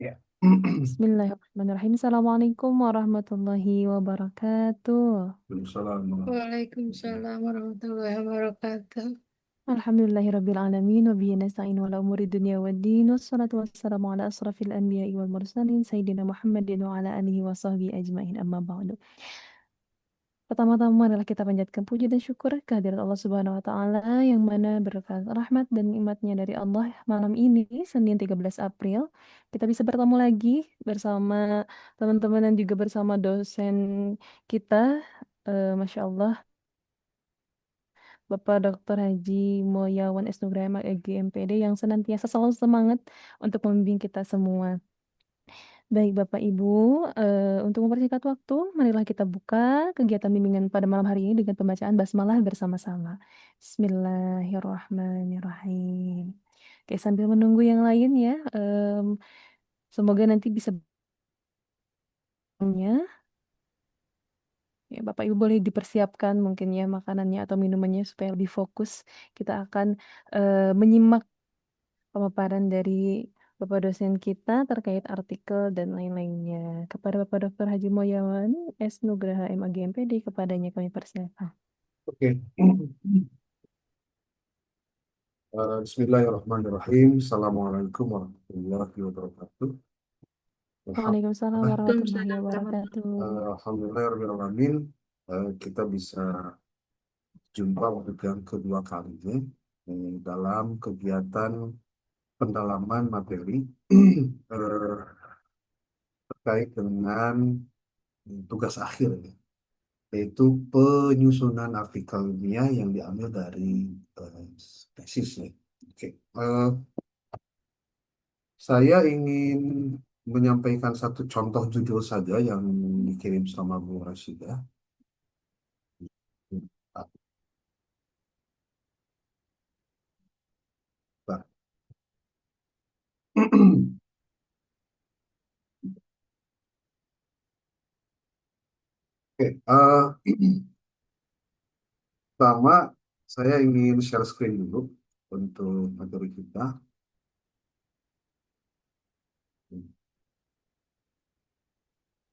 Ya. Bismillahirrahmanirrahim. Assalamualaikum warahmatullahi wabarakatuh. Waalaikumsalam. Waalaikumsalam warahmatullahi wabarakatuh. Alhamdulillahirabbil alamin wa bihi nasta'in wala umuri dunya waddin wassalatu wassalamu ala asrafil anbiya'i wal mursalin sayyidina Muhammadin wa ala alihi wa sahbihi ajmain amma ba'du. Pertama-tama adalah kita panjatkan puji dan syukur kehadirat Allah Subhanahu wa taala yang mana berkat rahmat dan nikmatnya dari Allah malam ini Senin 13 April kita bisa bertemu lagi bersama teman-teman dan juga bersama dosen kita Masya Allah Bapak Dr. Haji Mulyawan S. Nugraha MAG MPD yang senantiasa selalu semangat untuk membimbing kita semua. Baik Bapak Ibu, untuk mempersingkat waktu, marilah kita buka kegiatan bimbingan pada malam hari ini dengan pembacaan basmalah bersama-sama. Bismillahirrahmanirrahim. Oke, sambil menunggu yang lain ya, semoga nanti bisa nya. Ya, Bapak Ibu boleh dipersiapkan mungkin ya makanannya atau minumannya supaya lebih fokus. Kita akan menyimak pemaparan dari Bapak dosen kita terkait artikel dan lain-lainnya. Kepada Bapak Dr. Haji Mulyawan S. Nugraha MAG MPD, kepadanya kami persilakan. Oke. Bismillahirrahmanirrahim. Assalamualaikum warahmatullahi wabarakatuh. Waalaikumsalam Alhamdulillah, warahmatullahi wabarakatuh. Alhamdulillahirrahmanirrahim. Kita bisa jumpa untuk yang kedua kalinya dalam kegiatan pendalaman materi eh, terkait dengan tugas akhir, ya, yaitu penyusunan artikel ilmiah yang diambil dari tesis, ya. Oke. Saya ingin menyampaikan satu contoh judul saja yang dikirim sama Bu Rasidah. Nah, Oke, pertama saya ingin share screen dulu untuk materi kita.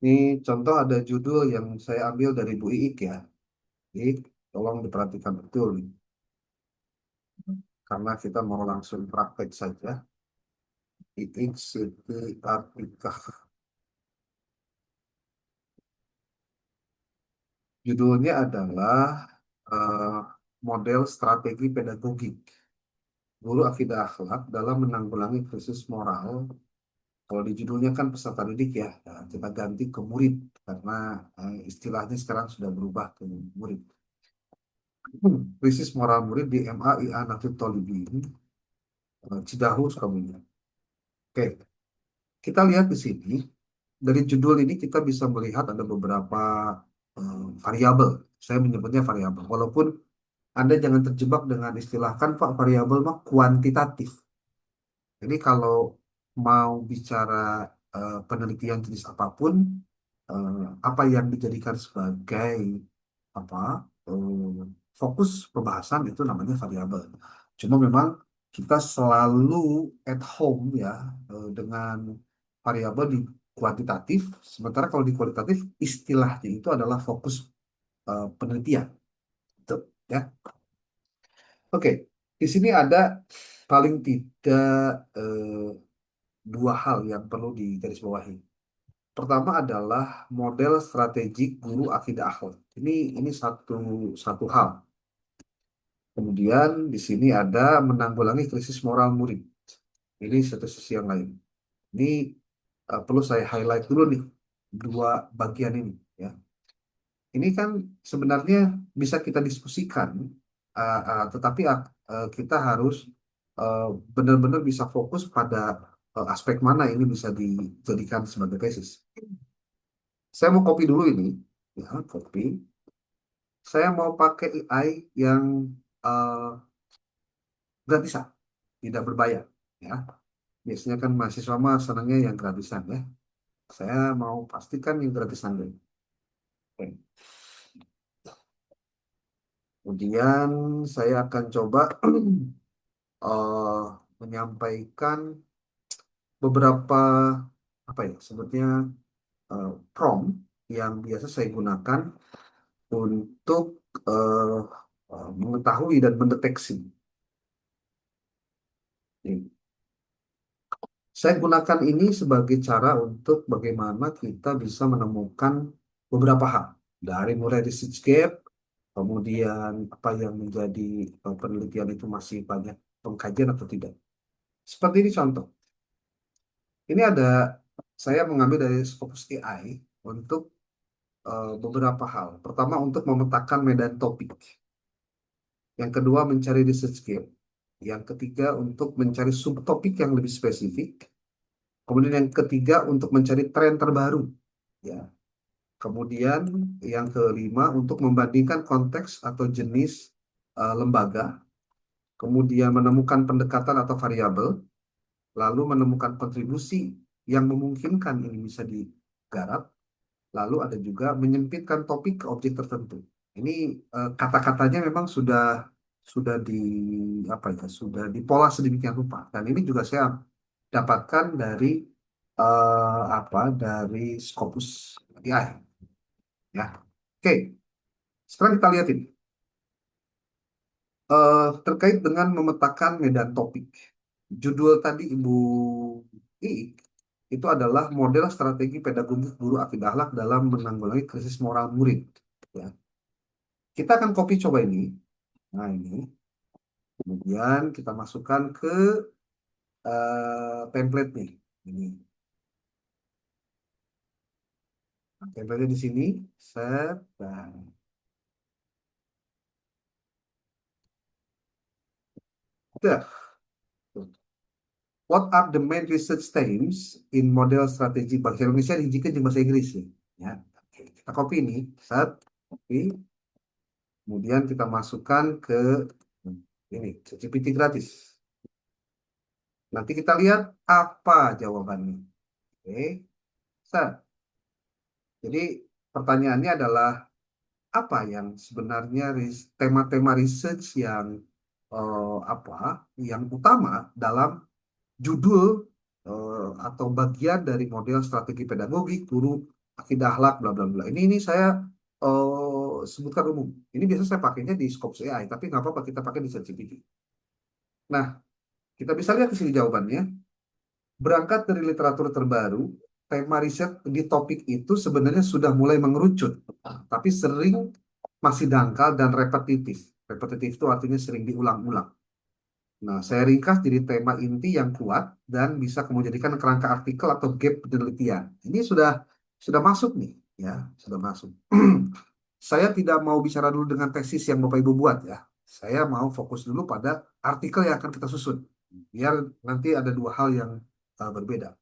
Ini contoh ada judul yang saya ambil dari Bu Iik, ya. Jadi tolong diperhatikan betul nih, karena kita mau langsung praktek saja. Iik Siti Atikah. Judulnya adalah eh, model strategi pedagogik guru akidah akhlak dalam menanggulangi krisis moral. Kalau di judulnya kan peserta didik, ya, nah, kita ganti ke murid karena istilahnya sekarang sudah berubah ke murid. Krisis moral murid di MAIA Nahdlatul Thalibin, Cidahu, Sukabumi. Oke, kita lihat di sini. Dari judul ini kita bisa melihat ada beberapa variabel. Saya menyebutnya variabel. Walaupun Anda jangan terjebak dengan istilah, kan Pak variabel mah kuantitatif. Jadi kalau mau bicara penelitian jenis apapun, eh, apa yang dijadikan sebagai apa fokus pembahasan itu namanya variabel. Cuma memang kita selalu at home, ya, dengan variabel di kuantitatif, sementara kalau di kualitatif istilahnya itu adalah fokus penelitian. Gitu, ya. Oke, di sini ada paling tidak dua hal yang perlu digarisbawahi. Pertama adalah model strategik guru akidah akhlak. Ini satu satu hal. Kemudian di sini ada menanggulangi krisis moral murid. Ini satu sisi yang lain. Ini perlu saya highlight dulu nih dua bagian ini, ya. Ini kan sebenarnya bisa kita diskusikan, tetapi kita harus uh, benar-benar bisa fokus pada aspek mana ini bisa dijadikan sebagai tesis. Saya mau copy dulu ini, ya, copy. Saya mau pakai AI yang uh, gratisan, tidak berbayar, ya. Biasanya kan mahasiswa mah senangnya yang gratisan, ya. Saya mau pastikan yang gratisan dulu. Oke. Kemudian saya akan coba menyampaikan beberapa. apa ya sebutnya prompt yang biasa saya gunakan untuk eh, mengetahui dan mendeteksi. Nih, saya gunakan ini sebagai cara untuk bagaimana kita bisa menemukan beberapa hal dari mulai research gap, kemudian apa yang menjadi penelitian itu masih banyak pengkajian atau tidak. Seperti ini contoh. Ini ada saya mengambil dari Scopus AI untuk beberapa hal. Pertama untuk memetakan medan topik. Yang kedua mencari research gap. Yang ketiga untuk mencari subtopik yang lebih spesifik. Kemudian yang ketiga untuk mencari tren terbaru. Ya. Kemudian yang kelima untuk membandingkan konteks atau jenis lembaga. Kemudian menemukan pendekatan atau variabel. Lalu menemukan kontribusi yang memungkinkan ini bisa digarap. Lalu ada juga menyempitkan topik ke objek tertentu. Ini kata-katanya memang sudah di apa ya, sudah dipola sedemikian rupa. Dan ini juga saya dapatkan dari dari Scopus AI ya. Oke, sekarang kita lihat ini. Terkait dengan memetakan medan topik. Judul tadi Ibu Iik itu adalah model strategi pedagogik guru akidah akhlak dalam menanggulangi krisis moral murid. Ya. Kita akan copy coba ini. Nah ini. Kemudian kita masukkan ke template nih. Ini. Nah, template di sini. Set. Dan udah. What are the main research themes in model strategi bahasa Indonesia dijikan di bahasa Inggris ya. Ya. Oke, kita copy ini. Set. Copy. Kemudian kita masukkan ke ini, ChatGPT gratis. Nanti kita lihat apa jawabannya. Oke. Set. Jadi pertanyaannya adalah apa yang sebenarnya tema-tema research yang apa yang utama dalam judul atau bagian dari model strategi pedagogi guru akidah akhlak bla bla bla. Ini saya sebutkan umum. Ini biasa saya pakainya di Scopus AI, tapi nggak apa-apa kita pakai di ChatGPT. Nah, kita bisa lihat di sini jawabannya. Berangkat dari literatur terbaru, tema riset di topik itu sebenarnya sudah mulai mengerucut, tapi sering masih dangkal dan repetitif. Repetitif itu artinya sering diulang-ulang. Nah, saya ringkas jadi tema inti yang kuat dan bisa kemudian jadikan kerangka artikel atau gap penelitian. Ini sudah masuk nih, ya, sudah masuk. Saya tidak mau bicara dulu dengan tesis yang Bapak Ibu buat ya. Saya mau fokus dulu pada artikel yang akan kita susun. Biar nanti ada dua hal yang berbeda.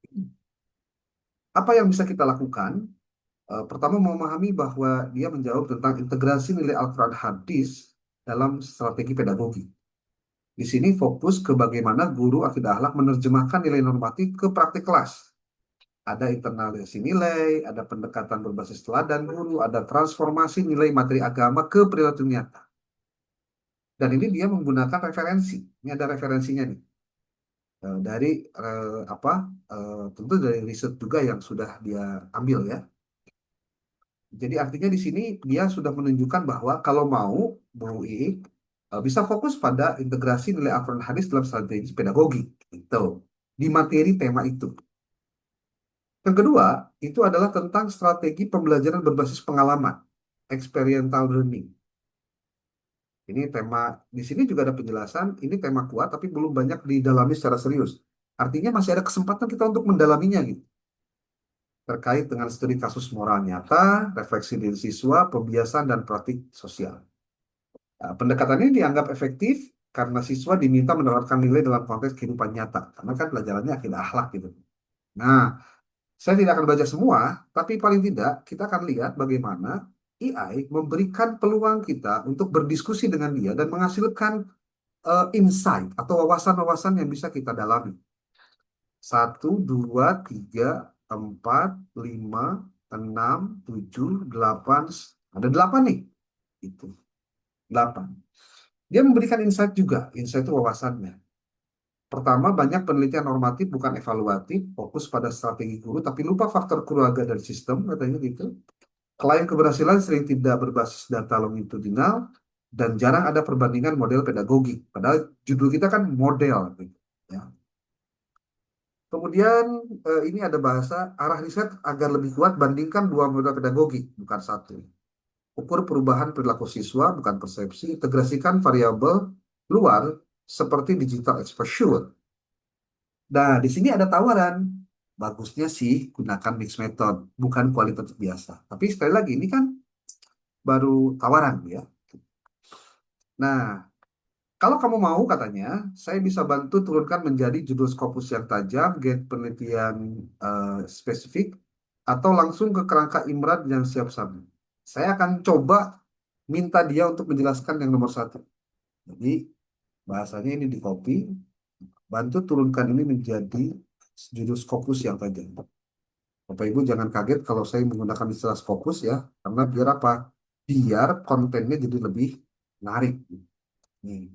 Apa yang bisa kita lakukan? Pertama memahami bahwa dia menjawab tentang integrasi nilai Al-Quran hadis dalam strategi pedagogi. Di sini fokus ke bagaimana guru akidah akhlak menerjemahkan nilai normatif ke praktik kelas. Ada internalisasi nilai, ada pendekatan berbasis teladan guru, ada transformasi nilai materi agama ke perilaku nyata. Dan ini dia menggunakan referensi. Ini ada referensinya nih. Dari tentu dari riset juga yang sudah dia ambil ya. Jadi artinya di sini dia sudah menunjukkan bahwa kalau mau Bu I bisa fokus pada integrasi nilai Al-Quran hadis dalam strategi pedagogi gitu di materi tema itu. Yang kedua, itu adalah tentang strategi pembelajaran berbasis pengalaman, experiential learning. Ini tema di sini juga ada penjelasan, ini tema kuat tapi belum banyak didalami secara serius. Artinya masih ada kesempatan kita untuk mendalaminya gitu. Terkait dengan studi kasus moral nyata, refleksi diri siswa, pembiasan dan praktik sosial. Nah, pendekatan ini dianggap efektif karena siswa diminta menerapkan nilai dalam konteks kehidupan nyata. Karena kan pelajarannya akidah akhlak gitu. Nah, saya tidak akan baca semua, tapi paling tidak kita akan lihat bagaimana AI memberikan peluang kita untuk berdiskusi dengan dia dan menghasilkan insight atau wawasan-wawasan yang bisa kita dalami. 1, 2, 3, 4, 5, 6, 7, 8. Ada 8 nih. Itu. 8. Dia memberikan insight juga. Insight itu wawasannya. Pertama, banyak penelitian normatif bukan evaluatif, fokus pada strategi guru, tapi lupa faktor keluarga dan sistem, katanya gitu. Klaim keberhasilan sering tidak berbasis data longitudinal, dan jarang ada perbandingan model pedagogi. Padahal judul kita kan model, gitu, ya. Kemudian ini ada bahasa arah riset agar lebih kuat bandingkan dua model pedagogi, bukan satu. Ukur perubahan perilaku siswa, bukan persepsi. Integrasikan variabel luar seperti digital exposure. Nah, di sini ada tawaran. Bagusnya sih gunakan mixed method, bukan kualitatif biasa. Tapi sekali lagi, ini kan baru tawaran ya. Nah, kalau kamu mau katanya, saya bisa bantu turunkan menjadi judul Scopus yang tajam, get penelitian spesifik, atau langsung ke kerangka Imran yang siap sabu. Saya akan coba minta dia untuk menjelaskan yang nomor satu. Jadi bahasanya ini di copy, bantu turunkan ini menjadi judul Scopus yang tajam. Bapak Ibu jangan kaget kalau saya menggunakan istilah Scopus ya, karena biar apa? Biar kontennya jadi lebih menarik. Nih.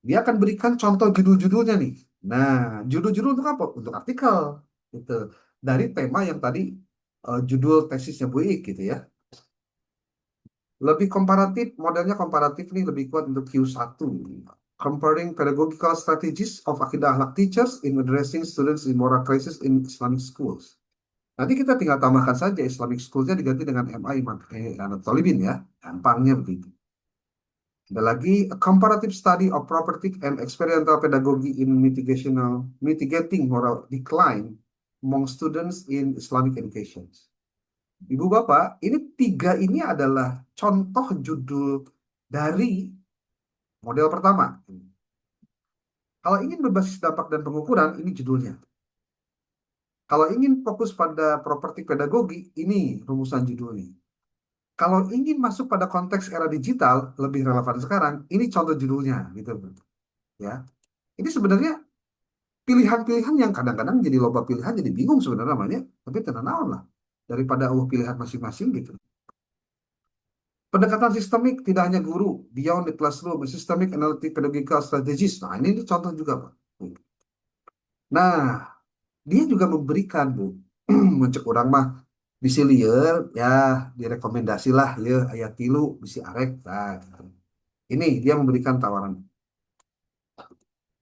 Dia akan berikan contoh judul-judulnya nih. Nah, judul-judul untuk apa? Untuk artikel. Gitu. Dari tema yang tadi judul tesisnya Bu Ik gitu ya. Lebih komparatif, modelnya komparatif nih lebih kuat untuk Q1. Comparing pedagogical strategies of Akidah Akhlak teachers in addressing students in moral crisis in Islamic schools. Nanti kita tinggal tambahkan saja Islamic schools-nya diganti dengan MI Anat Talibin ya. Gampangnya begitu. Ada lagi, a comparative study of property and experiential pedagogy in mitigating moral decline among students in Islamic education. Ibu Bapak, ini tiga ini adalah contoh judul dari model pertama. Kalau ingin berbasis dampak dan pengukuran, ini judulnya. Kalau ingin fokus pada properti pedagogi, ini rumusan judulnya. Kalau ingin masuk pada konteks era digital, lebih relevan sekarang, ini contoh judulnya, gitu, ya. Ini sebenarnya pilihan-pilihan yang kadang-kadang jadi loba pilihan, jadi bingung sebenarnya namanya, tapi tenang lah daripada pilihan masing-masing gitu. Pendekatan sistemik tidak hanya guru, beyond the classroom, systemic analytic pedagogical strategies. Nah, ini contoh juga, Pak. Nah, dia juga memberikan, Bu, muncul orang mah bisa liar, ya direkomendasi lah, ya ayat tilu, bisa arek. Nah, gitu. Ini dia memberikan tawaran.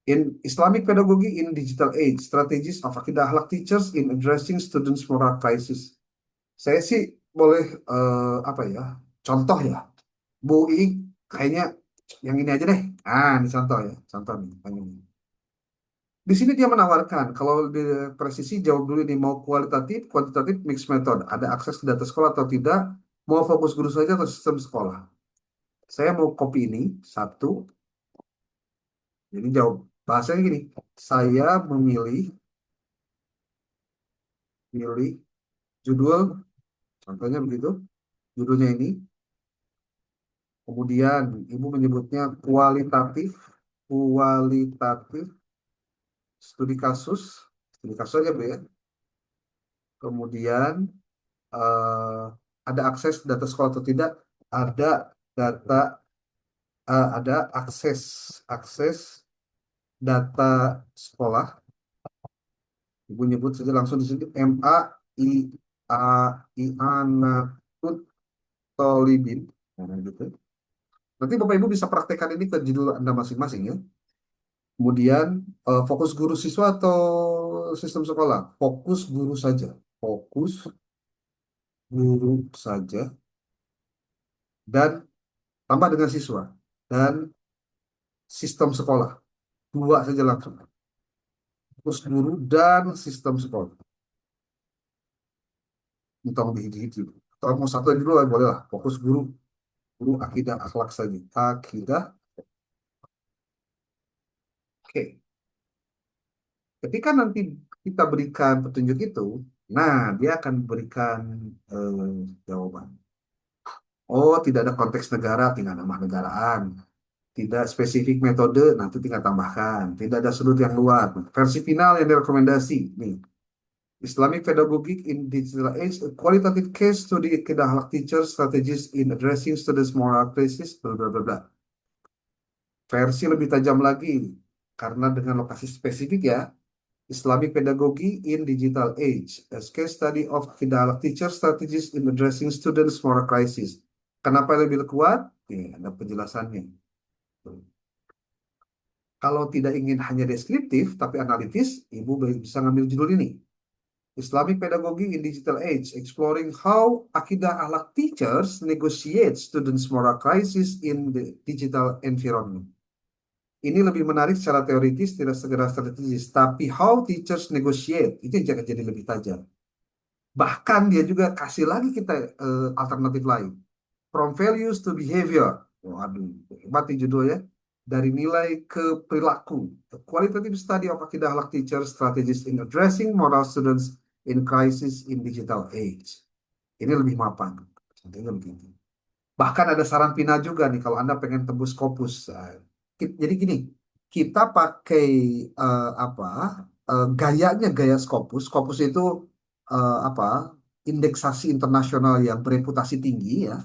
In Islamic Pedagogy in Digital Age, Strategies of Akidah Akhlak Teachers in Addressing Students Moral Crisis. Saya sih boleh apa ya? Contoh ya. Bu Iing kayaknya yang ini aja deh. Ah, ini contoh ya. Contoh nih, yang ini. Di sini dia menawarkan, kalau lebih presisi jawab dulu nih, mau kualitatif, kuantitatif, mixed method. Ada akses ke data sekolah atau tidak? Mau fokus guru saja atau sistem sekolah? Saya mau copy ini, satu. Jadi jawab. Bahasanya gini, saya milih judul, contohnya begitu, judulnya ini. Kemudian Ibu menyebutnya kualitatif studi kasus aja Bu ya. Kemudian eh, ada akses data sekolah atau tidak? Ada data, ada akses data sekolah. Ibu nyebut saja langsung di sini A I Anatut Tolibin. Nah, gitu. Nanti Bapak Ibu bisa praktekkan ini ke judul Anda masing-masing ya. Kemudian fokus guru siswa atau sistem sekolah? Fokus guru saja. Fokus guru saja dan tambah dengan siswa dan sistem sekolah. Dua saja langsung. Fokus guru dan sistem sekolah. Entah lebih hiji. Atau mau satu dulu lah, boleh lah. Fokus guru, guru akidah akhlak saja. Akidah. Oke. Ketika nanti kita berikan petunjuk itu, nah dia akan berikan jawaban. Oh, tidak ada konteks negara, tinggal nama negaraan. Tidak spesifik metode, nanti tinggal tambahkan. Tidak ada sudut yang luar. Versi final yang direkomendasi. Nih, Islamic Pedagogic in Digital Age, a qualitative case study Kedah teacher strategies in addressing students moral crisis, bla bla bla bla. Versi lebih tajam lagi. karena dengan lokasi spesifik ya, Islamic Pedagogy in Digital Age, a case study of Kidal teacher strategies in addressing students' moral crisis. Kenapa lebih kuat? Ada penjelasannya. Kalau tidak ingin hanya deskriptif tapi analitis, Ibu bisa ngambil judul ini. Islamic Pedagogy in Digital Age, exploring how akidah akhlak teachers negotiate students' moral crisis in the digital environment. Ini lebih menarik secara teoritis, tidak segera strategis, tapi how teachers negotiate, itu yang jadi lebih tajam. Bahkan dia juga kasih lagi kita alternatif lain. From values to behavior. Waduh, hebat nih judulnya. Dari nilai ke perilaku. A qualitative study of akidah akhlak teachers strategies in addressing moral students in crisis in digital age. Ini lebih mapan. Contohnya begini. Bahkan ada saran Pina juga nih kalau Anda pengen tembus Scopus. Jadi gini, kita pakai apa? Gayanya gaya Scopus. Scopus itu apa? Indeksasi internasional yang bereputasi tinggi ya.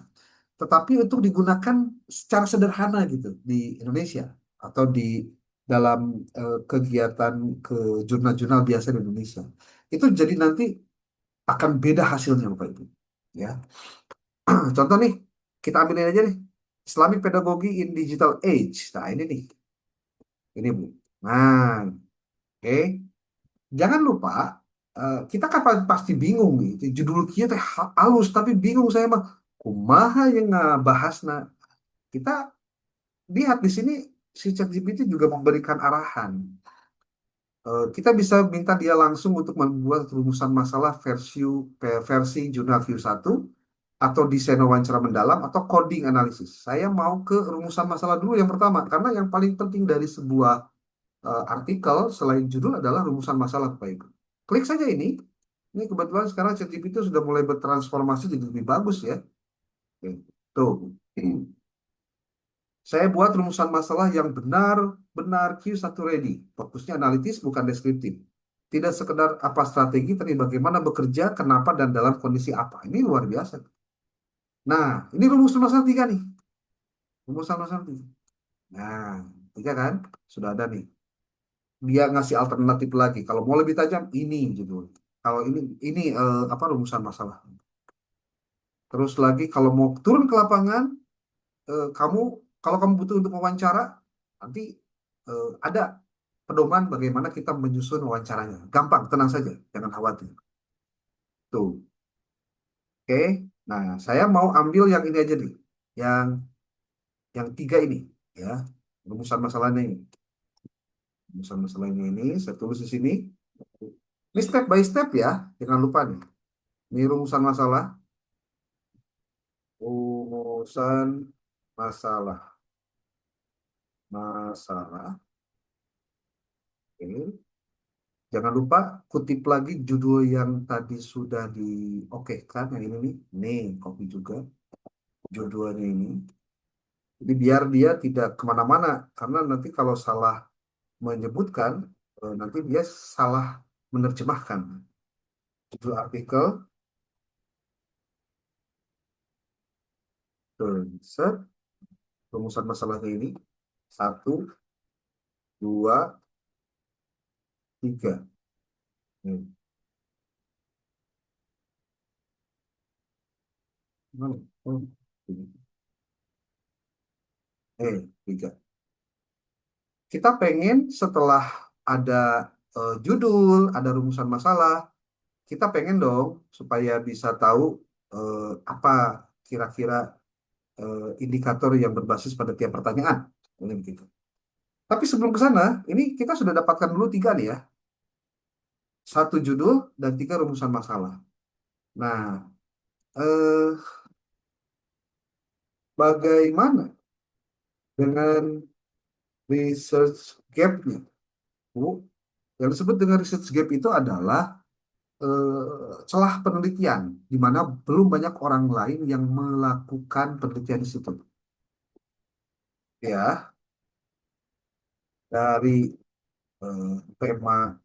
Tetapi untuk digunakan secara sederhana gitu di Indonesia atau di dalam kegiatan ke jurnal-jurnal biasa di Indonesia. Itu jadi nanti akan beda hasilnya Bapak Ibu. Ya. Contoh nih, kita ambilin aja nih. Islamic Pedagogy in Digital Age. Nah, ini nih. Ini, Bu. Nah, oke. Jangan lupa, kita kan pasti bingung nih. Judul kita teh halus, tapi bingung saya mah. Kumaha yang ngebahas. Nah, kita lihat di sini si ChatGPT juga memberikan arahan. Kita bisa minta dia langsung untuk membuat rumusan masalah versi jurnal View 1 atau desain wawancara mendalam atau coding analisis. Saya mau ke rumusan masalah dulu yang pertama karena yang paling penting dari sebuah artikel selain judul adalah rumusan masalah, Bapak Ibu. Klik saja ini. Ini kebetulan sekarang ChatGPT sudah mulai bertransformasi jadi lebih bagus ya. Oke. Tuh. Saya buat rumusan masalah yang benar-benar Q1 ready. Fokusnya analitis bukan deskriptif. Tidak sekedar apa strategi, tapi bagaimana bekerja, kenapa, dan dalam kondisi apa. Ini luar biasa. Nah, ini rumusan masalah tiga nih. Rumusan masalah tiga. Nah, tiga kan? Sudah ada nih. Dia ngasih alternatif lagi. Kalau mau lebih tajam, ini judul. Kalau ini apa rumusan masalah. Terus lagi, kalau mau turun ke lapangan, kamu kalau kamu butuh untuk wawancara, nanti ada pedoman bagaimana kita menyusun wawancaranya. Gampang, tenang saja, jangan khawatir. Tuh, oke. Nah, saya mau ambil yang ini aja nih, yang yang tiga ini, ya, rumusan masalahnya ini. Rumusan masalahnya ini, saya tulis di sini. Ini step by step ya, jangan lupa nih. Ini rumusan masalah, rumusan masalah, masalah. Oke. Jangan lupa kutip lagi judul yang tadi sudah diokekan, yang ini nih. Nih, copy juga judulnya ini. Jadi biar dia tidak kemana-mana, karena nanti kalau salah menyebutkan, nanti dia salah menerjemahkan. Judul artikel, set, rumusan masalahnya ini. Satu, dua, tiga. Nih. Mana? Oh, ini. Tiga. Kita pengen setelah ada judul, ada rumusan masalah, kita pengen dong supaya bisa tahu apa kira-kira indikator yang berbasis pada tiap pertanyaan. Ini begitu. Tapi sebelum ke sana, ini kita sudah dapatkan dulu tiga nih ya. Satu judul dan tiga rumusan masalah. Nah, eh, bagaimana dengan research gap-nya? Bu, yang disebut dengan research gap itu adalah celah penelitian di mana belum banyak orang lain yang melakukan penelitian di situ. Ya, dari tema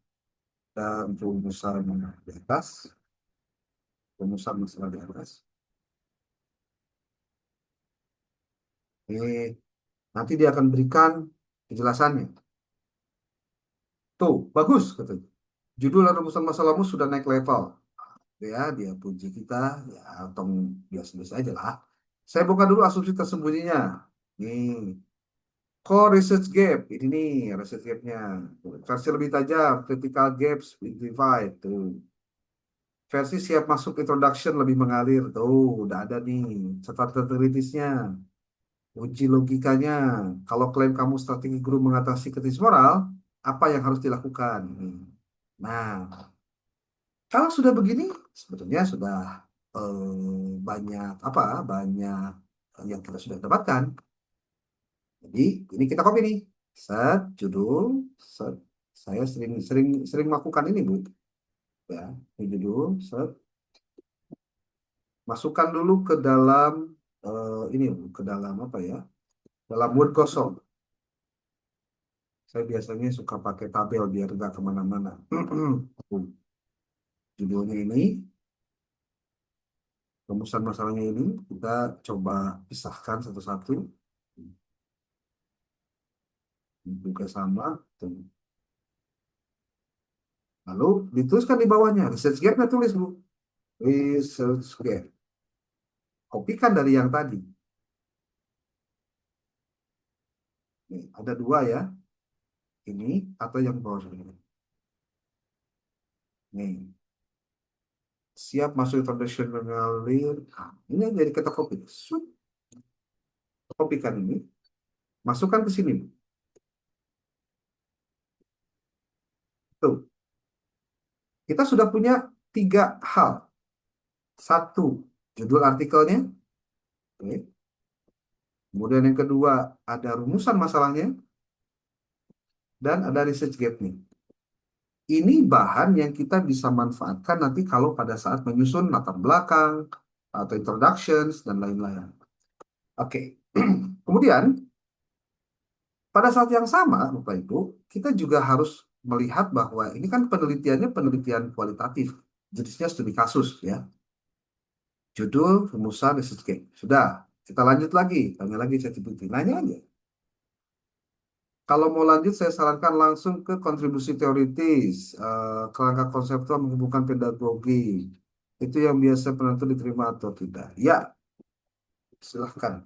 dan rumusan di atas, rumusan masalah di atas. Ini nanti dia akan berikan penjelasannya. Tuh, bagus katanya. Judul dan rumusan masalahmu sudah naik level. Ya, dia puji kita, ya, atau biasa-biasa aja lah. Saya buka dulu asumsi tersembunyinya. Nih, core research gap. Ini nih, research gapnya. Versi lebih tajam, critical gaps, divide. Tuh. Versi siap masuk introduction lebih mengalir. Tuh, udah ada nih. Catatan kritisnya. Uji logikanya. Kalau klaim kamu strategi guru mengatasi kritis moral, apa yang harus dilakukan? Nah, kalau sudah begini, sebetulnya sudah banyak apa? Banyak yang kita sudah dapatkan. Jadi ini kita copy nih. Set judul, set. Saya sering sering sering melakukan ini, Bu. Ya, ini judul, set. Masukkan dulu ke dalam ini, Bu, ke dalam apa ya? Dalam Word kosong. Saya biasanya suka pakai tabel biar nggak kemana-mana. Judulnya ini, rumusan masalahnya ini, kita coba pisahkan satu-satu. Juga sama. Tuh. Lalu dituliskan di bawahnya, research gap-nya tulis, Bu. Research gap. Kopikan dari yang tadi. Nih, ada dua ya. Ini atau yang bawah ini. Nih, siap masuk introduction mengalir. Nah, ini yang jadi kita copy. Kopikan ini, masukkan ke sini. Tuh, kita sudah punya tiga hal. Satu, judul artikelnya. Oke. Kemudian yang kedua, ada rumusan masalahnya. Dan ada research gap-nya. Ini bahan yang kita bisa manfaatkan nanti kalau pada saat menyusun latar belakang, atau introductions, dan lain-lain. Oke. Kemudian, pada saat yang sama, Bapak Ibu, kita juga harus melihat bahwa ini kan penelitiannya penelitian kualitatif. Jenisnya studi kasus, ya. Judul, rumusan, research gap. Sudah, kita lanjut lagi. Tanya lagi, saya ChatGPT. Nanya aja. Kalau mau lanjut, saya sarankan langsung ke kontribusi teoritis, kerangka konseptual menghubungkan pedagogi. Itu yang biasa penentu diterima atau tidak. Ya, silahkan.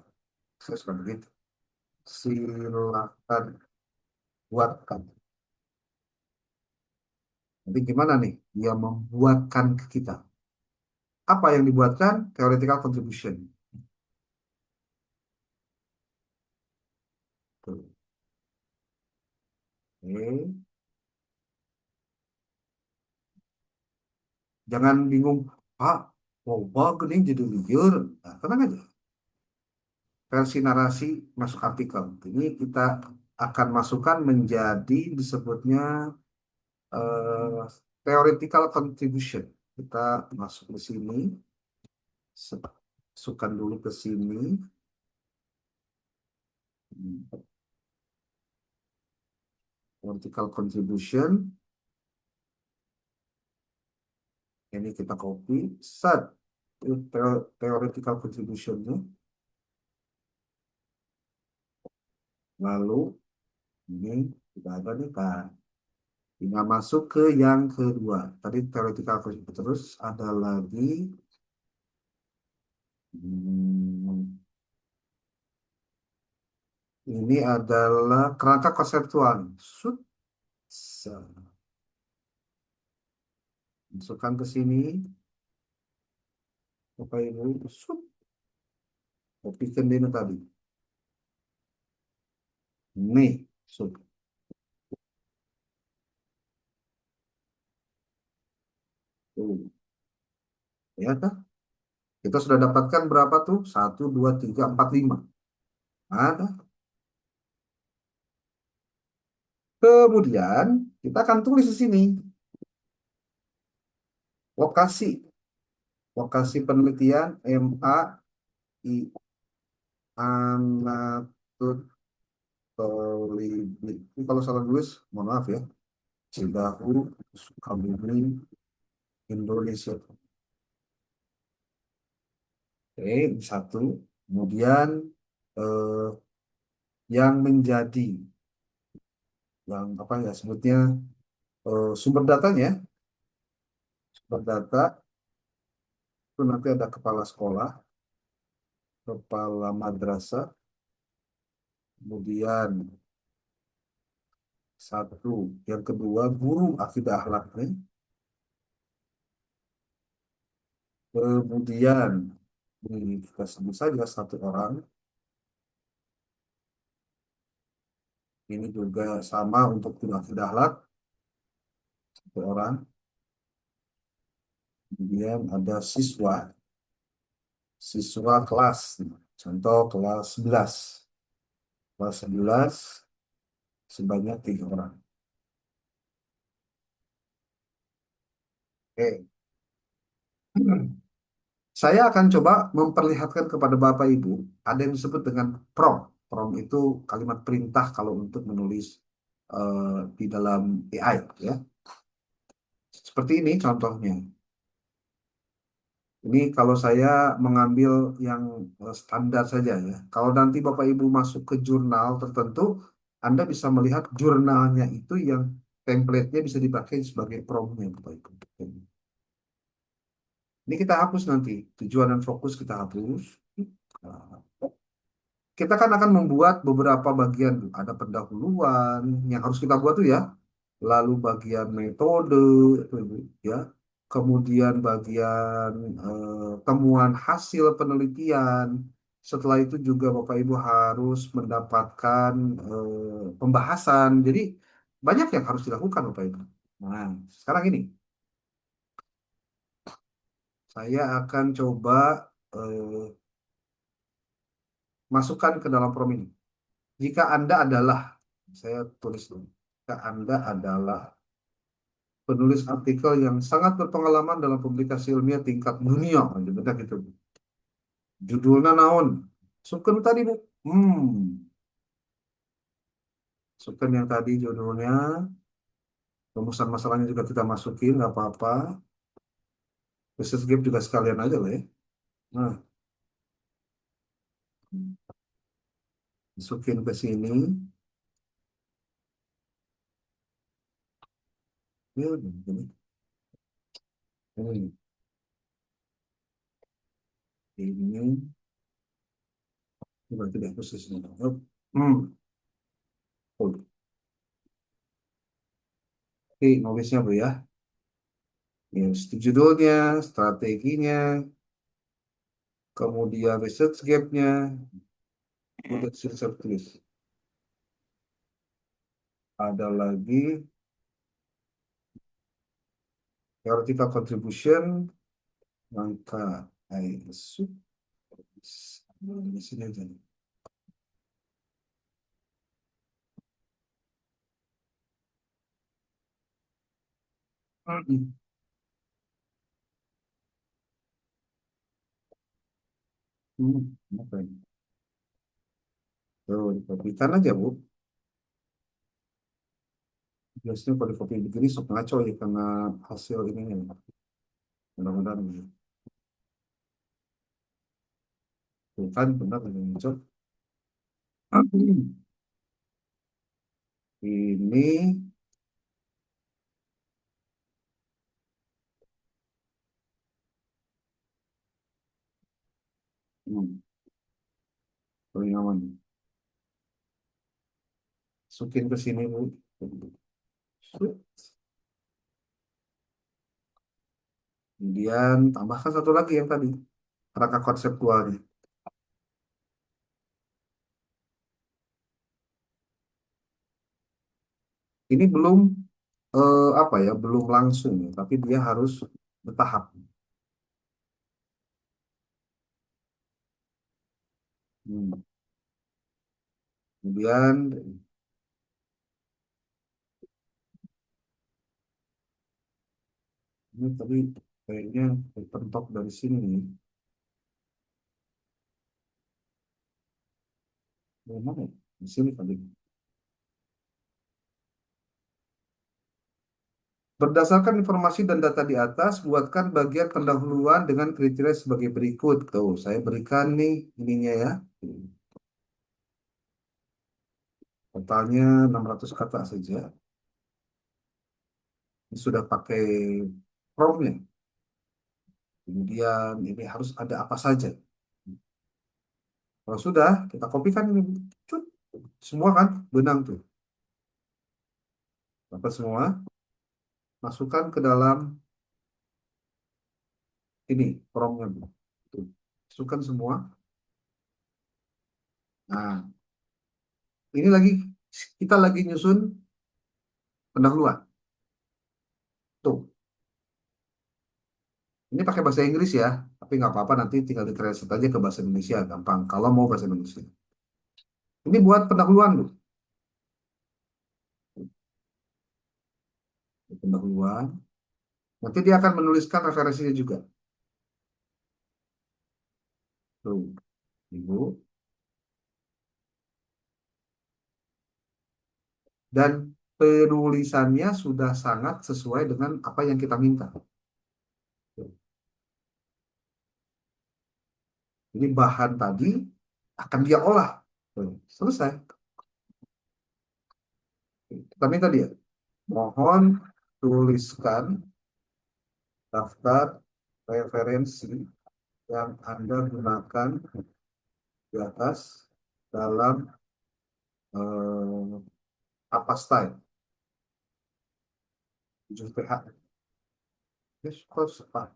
Saya suka begitu. Silahkan buatkan. Nanti gimana nih? Dia membuatkan ke kita. Apa yang dibuatkan? Theoretical contribution. Tuh. Oke. Jangan bingung, Pak, mau gini jadi liar. Nah, tenang aja. Versi narasi masuk artikel. Ini kita akan masukkan menjadi disebutnya eh, theoretical contribution. Kita masuk ke sini, masukkan dulu ke sini. Theoretical contribution. Ini kita copy. Set. Theoretical contribution-nya. Lalu ini kita ada nih kan. Tinggal masuk ke yang kedua. Tadi theoretical contribution. Terus ada lagi. Hmm, Ini adalah kerangka konseptual. Sut. Masukkan ke sini. Bapak Ibu. Sut. Kopikan ini tadi. Nih. Sut. Tuh. Ya kah? Kita sudah dapatkan berapa tuh? 1, 2, 3, 4, 5. Ada. Kemudian kita akan tulis di sini. Lokasi. Lokasi penelitian MAI Anatut Tolibli. Ini kalau salah tulis, mohon maaf ya. Cidahu, Sukabumi, Indonesia. Oke, ini satu. Kemudian eh, yang menjadi, yang apa ya sebutnya, Sumber datanya, sumber data itu nanti ada kepala sekolah, kepala madrasah, kemudian satu, yang kedua guru akidah akhlak nih, kemudian ini kita sebut saja satu orang, ini juga sama untuk guru akidah akhlak, satu orang, kemudian ada siswa, siswa kelas, contoh kelas 11, kelas 11 sebanyak 3 orang. Oke. Saya akan coba memperlihatkan kepada Bapak Ibu, ada yang disebut dengan prompt. Prompt itu kalimat perintah kalau untuk menulis di dalam AI, ya. Seperti ini contohnya. Ini kalau saya mengambil yang standar saja, ya. Kalau nanti Bapak Ibu masuk ke jurnal tertentu, Anda bisa melihat jurnalnya itu yang template-nya bisa dipakai sebagai prompt-nya, Bapak Ibu. Ini kita hapus nanti. Tujuan dan fokus kita hapus. Nah, kita kan akan membuat beberapa bagian. Ada pendahuluan yang harus kita buat tuh, ya. Lalu bagian metode, ya. Kemudian bagian temuan hasil penelitian. Setelah itu juga Bapak Ibu harus mendapatkan pembahasan. Jadi banyak yang harus dilakukan, Bapak Ibu. Nah, sekarang ini saya akan coba eh, masukkan ke dalam prom ini. Jika Anda adalah, saya tulis dulu, jika Anda adalah penulis artikel yang sangat berpengalaman dalam publikasi ilmiah tingkat dunia, benar gitu. Judulnya naon? Suken tadi, Bu. Suken yang tadi judulnya, rumusan masalahnya juga kita masukin, nggak apa-apa. Research gap juga sekalian aja lah, ya. Nah, masukin ke sini. Ya, ini berarti dia posisinya. Hmm. Oh, oke, nulisnya, Bu, ya. Ya, judulnya, strateginya, kemudian research gap-nya, kemudian research list. Ada lagi theoretical contribution, maka ISU di sini aja. Hmm, apa ini? Tuh, dikopikan aja, Bu. Biasanya kalau dikopi begini sok ngaco ya karena hasil ininya. Mudah-mudahan ya. Tuh kan benar ini ngaco. Ini hmm, paling aman. Masukin ke sini, Bu. Kemudian tambahkan satu lagi yang tadi, kerangka konseptualnya. Ini belum apa ya, belum langsung ya, tapi dia harus bertahap. Hmm. Kemudian ini tadi kayaknya terpentok dari sini nih. Dari mana ya? Di sini tadi. Berdasarkan informasi dan data di atas, buatkan bagian pendahuluan dengan kriteria sebagai berikut. Tuh, saya berikan nih ininya, ya. Totalnya 600 kata saja. sudah pakai promnya. Kemudian ini harus ada apa saja. Kalau sudah, kita kopikan ini. Cut. Semua kan benang tuh. Dapat semua. Masukkan ke dalam ini, promnya. Tuh. Masukkan semua. Nah, ini lagi, kita lagi nyusun pendahuluan. Tuh. Ini pakai bahasa Inggris ya. Tapi nggak apa-apa, nanti tinggal ditranslate aja ke bahasa Indonesia. Gampang. Kalau mau bahasa Indonesia. Ini buat pendahuluan loh. Pendahuluan. Nanti dia akan menuliskan referensinya juga. Tuh, Ibu. Dan penulisannya sudah sangat sesuai dengan apa yang kita minta. Tuh. Jadi bahan tadi akan dia olah. Tuh, selesai. Kita minta dia. Mohon tuliskan daftar referensi yang Anda gunakan di atas dalam apa style 7 PH. Yes, of course, Pak.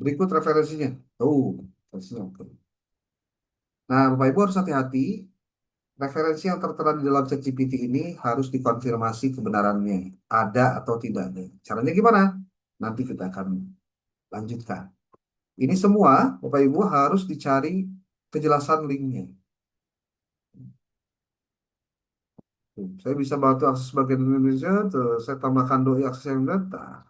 Berikut referensinya. Referensinya. Oke. Nah, Bapak Ibu harus hati-hati. Referensi yang tertera di dalam ChatGPT ini harus dikonfirmasi kebenarannya. Ada atau tidaknya. Caranya gimana? Nanti kita akan lanjutkan. Ini semua, Bapak Ibu harus dicari kejelasan linknya. Tuh, saya bisa bantu akses bagian Indonesia, tuh, saya tambahkan doi akses yang data.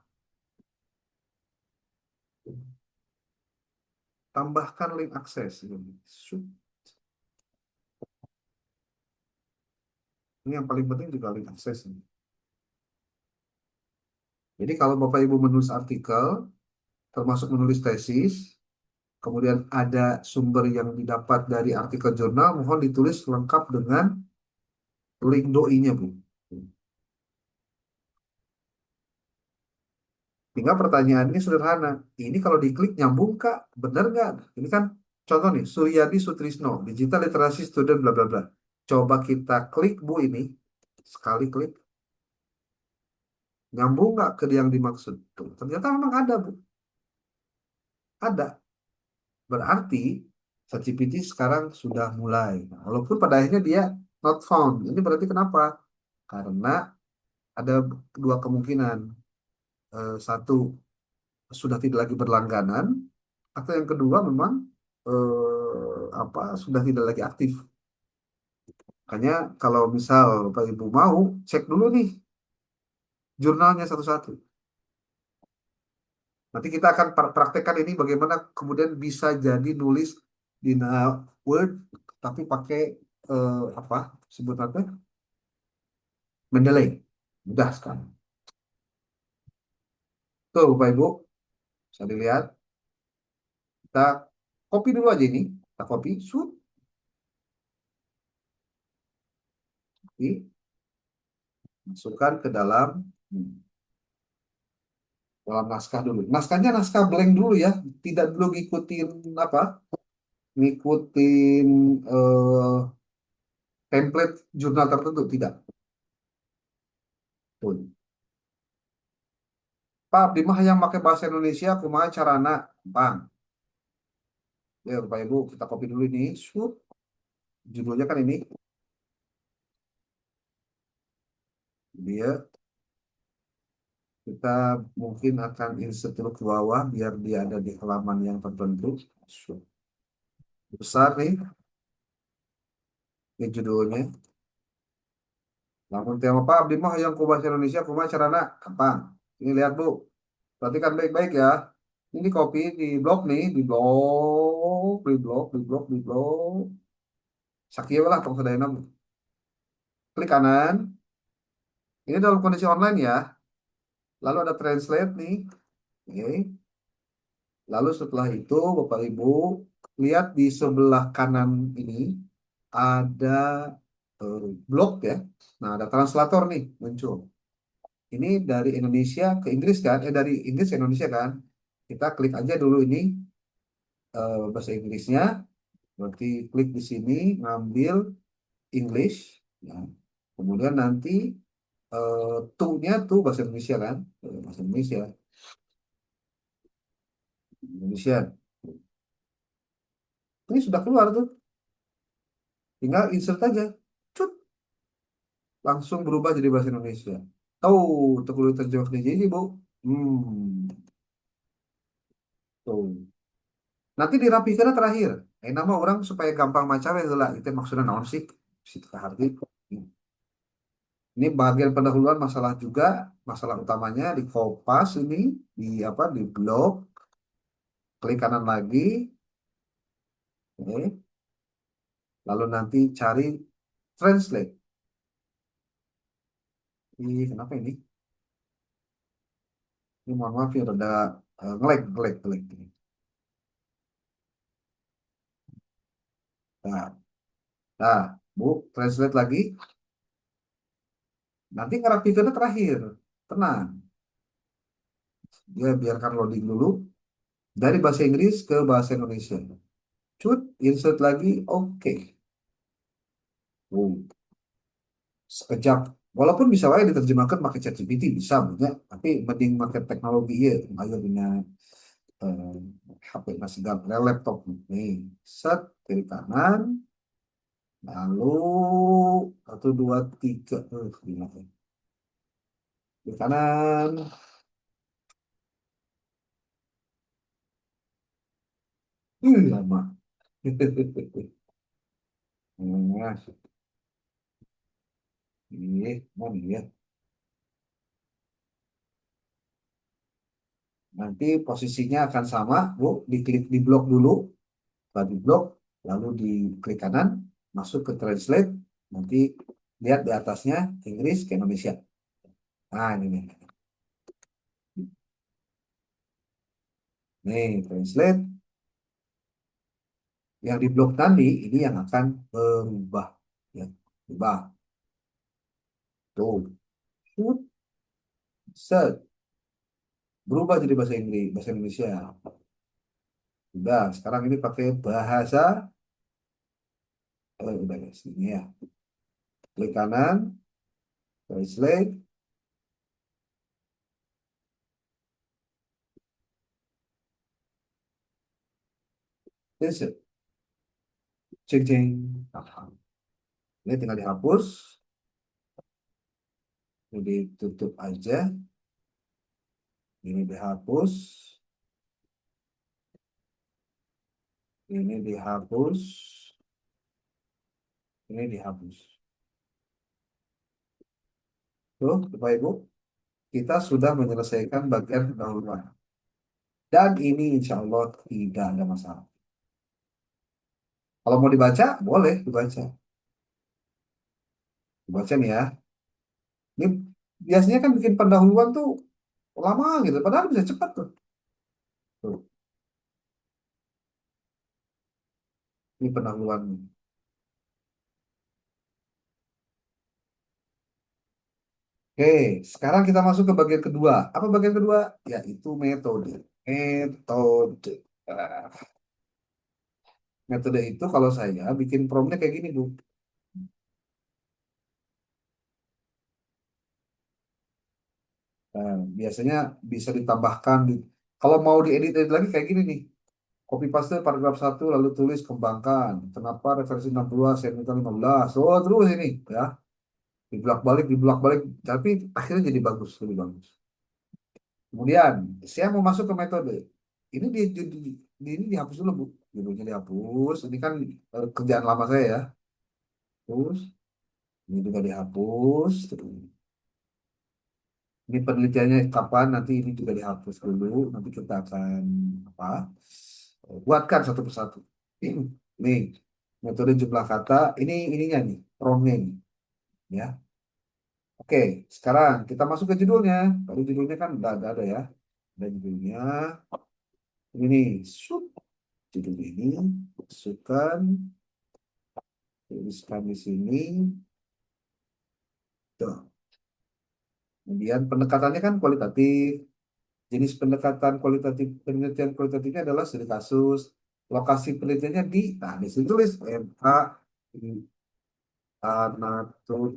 Tambahkan link akses. Ini yang paling penting juga link akses. Jadi kalau Bapak Ibu menulis artikel, termasuk menulis tesis, kemudian ada sumber yang didapat dari artikel jurnal, mohon ditulis lengkap dengan link doi-nya, Bu. Tinggal pertanyaannya sederhana. Ini kalau diklik nyambung Kak? Bener nggak? Ini kan contoh nih, Suryadi Sutrisno, Digital Literasi Student bla bla bla. Coba kita klik Bu ini, sekali klik, nyambung nggak ke yang dimaksud? Tuh, ternyata memang ada Bu, ada. Berarti ChatGPT sekarang sudah mulai. Nah, walaupun pada akhirnya dia not found. Ini berarti kenapa? Karena ada dua kemungkinan. Satu, sudah tidak lagi berlangganan, atau yang kedua memang sudah tidak lagi aktif. Makanya kalau misal Pak Ibu mau cek dulu nih jurnalnya satu-satu. Nanti kita akan praktekkan ini bagaimana kemudian bisa jadi nulis di Word tapi pakai apa sebutannya Mendeley. Mudah sekali. Tuh Bapak Ibu, bisa dilihat. Kita copy dulu aja ini. Kita copy, shoot, masukkan ke dalam naskah dulu. Naskahnya naskah blank dulu ya, tidak dulu ngikutin apa? Ngikutin template jurnal tertentu, tidak. Tuh. Pak, Abdi mah yang pakai bahasa Indonesia, kumaha carana, bang. Ya, Bapak Ibu, kita copy dulu ini. Shoot. Judulnya kan ini. Dia kita mungkin akan insert dulu ke bawah biar dia ada di halaman yang tertentu. Shoot. Besar nih, ini judulnya. Namun tema Pak Abdi mah yang ku bahasa Indonesia, kumaha carana, gampang. Ini lihat Bu, perhatikan baik-baik ya. Ini copy di blog nih, di blog, di blog, di blog, di blog. Sakieu lah tong sadayana. Klik kanan. Ini dalam kondisi online ya. Lalu ada translate nih. Oke. Lalu setelah itu Bapak Ibu lihat di sebelah kanan ini ada blog ya. Nah, ada translator nih muncul. Ini dari Indonesia ke Inggris kan? Dari Inggris ke Indonesia kan? Kita klik aja dulu ini bahasa Inggrisnya. Berarti klik di sini, ngambil English. Ya. Kemudian nanti to-nya tuh bahasa Indonesia kan? Bahasa Indonesia. Indonesia. Ini sudah keluar tuh. Tinggal insert aja. Cut, langsung berubah jadi bahasa Indonesia. Tahu, untuk terjemah ke ini, Bu. Tuh. Nanti dirapikan terakhir. Nama orang supaya gampang maca we heula. Itu maksudnya naon sih? Situ arti. Ini bagian pendahuluan masalah juga, masalah utamanya di Kompas ini, di apa, di blog, klik kanan lagi, oke. Lalu nanti cari translate. Ini kenapa ini? Ini mohon maaf ya, rada ngelag, ngelag, ngelag. Nah, nah, Bu, translate lagi. Nanti ngerapikannya terakhir. Tenang. Ya, biarkan loading dulu. Dari bahasa Inggris ke bahasa Indonesia. Cut, insert lagi, oke. Oh, sekejap. Walaupun bisa wae diterjemahkan pakai ChatGPT bisa banyak, tapi mending pakai teknologi ya, ayo dengan eh, HP nah segala laptop nih. Set kiri kanan, lalu satu dua tiga, gila ya. Kiri kanan, lama. Nah, ini mana ya? Nanti posisinya akan sama, Bu. Diklik di blok dulu, setelah di blok, lalu di klik kanan, masuk ke translate, nanti lihat di atasnya Inggris ke Indonesia. Nah, ini nih. Nih, translate. Yang di blok tadi, ini yang akan berubah. Ya, berubah. Tuh. Shoot, set. Berubah jadi bahasa Inggris, bahasa Indonesia. Udah, sekarang ini pakai bahasa, udah guys, ini ya. Klik kanan, translate, insert. Ceng, ceng. Nah, ini tinggal dihapus, ini ditutup aja, ini dihapus, ini dihapus, ini dihapus. Tuh, Bapak Ibu, kita sudah menyelesaikan bagian pendahuluan. Dan ini insya Allah tidak ada masalah. Kalau mau dibaca, boleh dibaca. Dibaca nih ya. Ini biasanya kan bikin pendahuluan tuh lama gitu, padahal bisa cepat tuh. Tuh, ini pendahuluan. Oke, sekarang kita masuk ke bagian kedua. Apa bagian kedua? Yaitu metode. Metode. Ah, metode itu kalau saya bikin promnya kayak gini, Bu. Nah, biasanya bisa ditambahkan kalau mau diedit lagi kayak gini nih. Copy paste paragraf satu lalu tulis kembangkan. Kenapa referensi 62 sentimeter 15? Oh, terus ini ya. Dibolak-balik, tapi akhirnya jadi bagus, lebih bagus. Kemudian, saya mau masuk ke metode. Ini ini dihapus dulu, Bu. Judulnya dihapus. Ini kan kerjaan lama saya ya. Terus, ini juga dihapus. Ini penelitiannya kapan, nanti ini juga dihapus dulu. Nanti kita akan apa? Buatkan satu persatu. Nih, metode jumlah kata. Ini ininya nih, promnya nih. Ya. Oke, sekarang kita masuk ke judulnya. Tadi judulnya kan udah ada ya. Dan judulnya ini nih, judul ini masukkan Tuliskan di sini. Tuh. Kemudian pendekatannya kan kualitatif. Jenis pendekatan kualitatif, penelitian kualitatifnya adalah studi kasus. Lokasi penelitiannya di, nah di sini tulis MA Anatolibin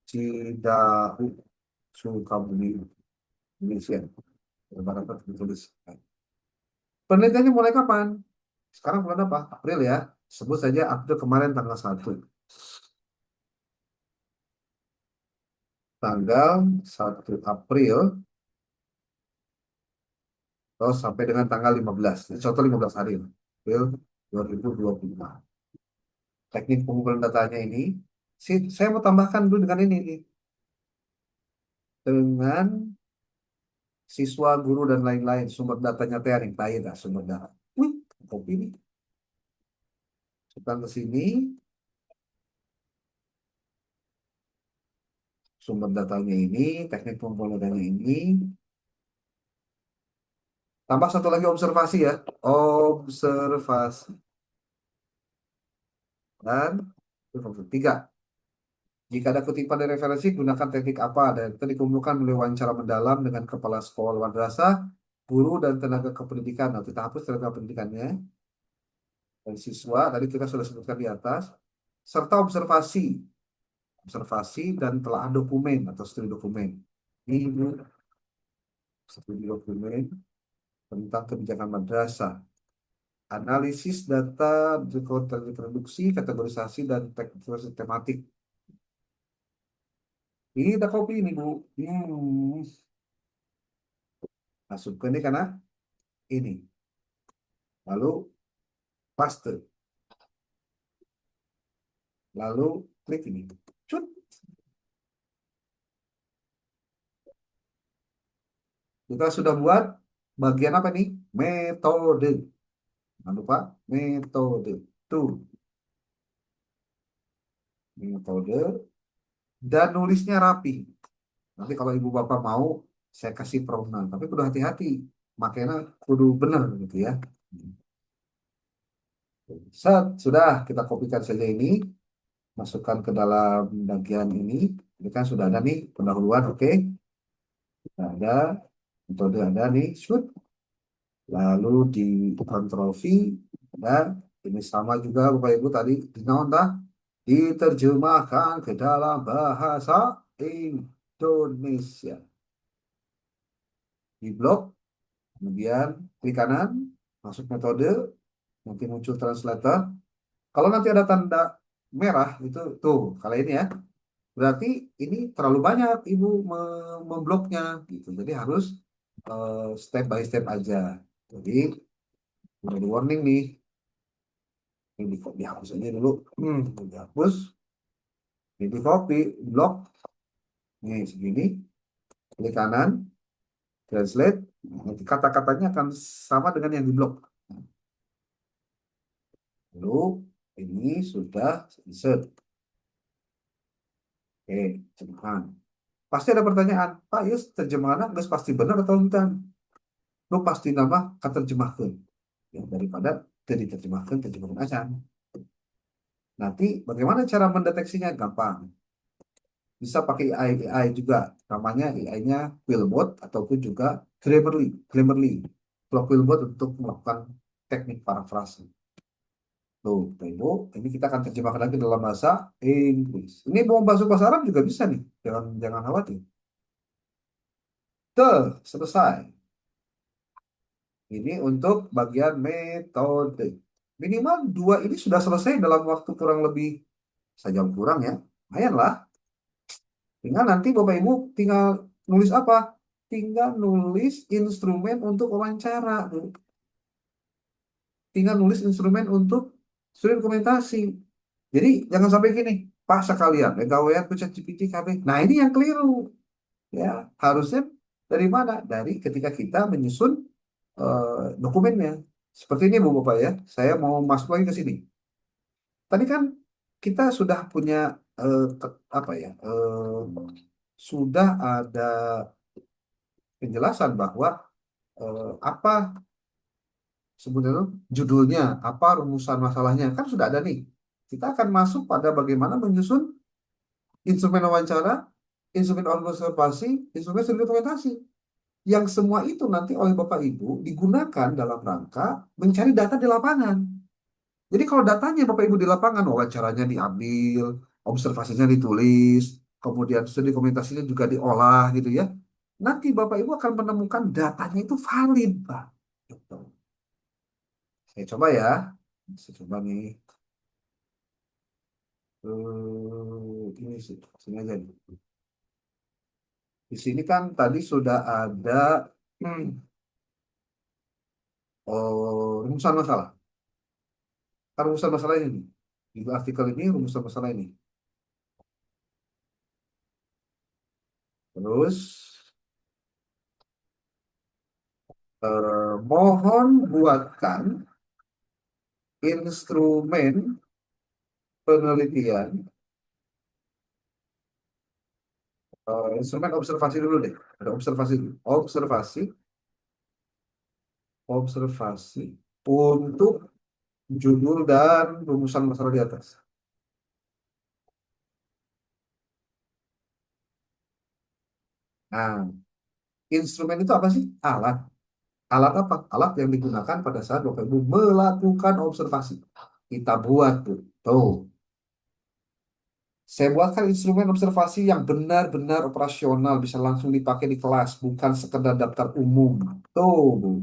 Cidahu Sukabumi Indonesia. Barat ditulis. Penelitiannya mulai kapan? Sekarang bulan apa? April ya. Sebut saja April kemarin tanggal 1. Tanggal 1 April terus sampai dengan tanggal 15. Ini contoh 15 hari. April 2025. Teknik pengumpulan datanya ini, saya mau tambahkan dulu dengan ini nih. Dengan siswa, guru, dan lain-lain. Sumber datanya teh yang lain lah, sumber data. Wih, kopi ini. Sekarang ke sini, sumber datanya ini, teknik pengumpulan datanya ini. Tambah satu lagi observasi ya. Observasi. Dan tiga. Jika ada kutipan dari referensi, gunakan teknik apa? Dan itu dikumpulkan melalui wawancara mendalam dengan kepala sekolah madrasah, guru, dan tenaga kependidikan. Nah, kita hapus tenaga pendidikannya. Dan siswa, tadi kita sudah sebutkan di atas. Serta observasi. Observasi dan telah dokumen atau studi dokumen. Ini studi dokumen tentang kebijakan madrasah. Analisis data, reproduksi, kategorisasi, dan teknik tematik. Ini udah kopi ini, Bu. Masukkan ini karena ini. Lalu paste. Lalu klik ini. Cut. Kita sudah buat bagian apa nih? Metode. Jangan lupa metode. Tuh. Metode. Dan nulisnya rapi. Nanti kalau ibu bapak mau, saya kasih pronoun. Tapi kudu hati-hati. Makanya kudu benar gitu ya. Sudah kita kopikan saja ini. Masukkan ke dalam bagian ini. Ini kan sudah ada nih pendahuluan. Oke. Ada. Metode ada nih. Shoot. Lalu di Ctrl V. Dan ini sama juga Bapak Ibu tadi. Diterjemahkan ke dalam bahasa Indonesia. Di blok, kemudian klik kanan, masuk metode, nanti muncul translator. Kalau nanti ada tanda merah, itu tuh, kali ini ya, berarti ini terlalu banyak Ibu membloknya, gitu. Jadi harus step by step aja. Jadi, udah di warning nih. Ini dihapus aja dulu. Dihapus. Ini di copy, blok. Nih, segini. Klik kanan, translate. Nanti kata-katanya akan sama dengan yang di blok. Lalu ini sudah insert. Oke, terjemahan. Pasti ada pertanyaan, Pak Yus terjemahannya nggak pasti benar atau enggak? Lu pasti nama terjemahkan. Ya, daripada tidak diterjemahkan, terjemahkan aja. Nanti bagaimana cara mendeteksinya? Gampang. Bisa pakai AI juga. Namanya AI-nya Quillbot ataupun juga Grammarly. Grammarly. Kalau Quillbot untuk melakukan teknik parafrase. Tuh, Ibu, ini kita akan terjemahkan lagi dalam bahasa Inggris. Ini mau masuk bahasa Arab juga bisa nih. Jangan khawatir. Selesai. Ini untuk bagian metode. Minimal dua ini sudah selesai dalam waktu kurang lebih sejam kurang ya. Lumayan lah. Tinggal nanti Bapak Ibu tinggal nulis apa? Tinggal nulis instrumen untuk wawancara. Tinggal nulis instrumen untuk studi dokumentasi. Jadi jangan sampai gini, Pak sekalian, gawean ku ChatGPT KB. Nah ini yang keliru. Ya, harusnya dari mana? Dari ketika kita menyusun dokumennya. Seperti ini Bu Bapak ya. Saya mau masuk lagi ke sini. Tadi kan kita sudah punya apa ya? Sudah ada penjelasan bahwa apa Sebenarnya judulnya apa, rumusan masalahnya kan sudah ada nih. Kita akan masuk pada bagaimana menyusun instrumen wawancara, instrumen observasi, instrumen studi dokumentasi. Yang semua itu nanti oleh Bapak Ibu digunakan dalam rangka mencari data di lapangan. Jadi kalau datanya Bapak Ibu di lapangan, wawancaranya diambil, observasinya ditulis, kemudian studi dokumentasinya juga diolah gitu ya. Nanti Bapak Ibu akan menemukan datanya itu valid, Pak. Gitu. Saya coba ya. Saya coba nih. Ini sih, sini aja nih. Di sini kan tadi sudah ada hmm, rumusan masalah. Kan rumusan masalah ini. Di artikel ini rumusan masalah ini. Terus mohon buatkan instrumen penelitian, instrumen observasi dulu deh. Ada observasi dulu. Observasi untuk judul dan rumusan masalah di atas. Nah, instrumen itu apa sih? Alat. Alat apa? Alat yang digunakan pada saat Bapak Ibu melakukan observasi. Kita buat tuh. Tuh. Saya buatkan instrumen observasi yang benar-benar operasional, bisa langsung dipakai di kelas, bukan sekedar daftar umum. Tuh, Bu.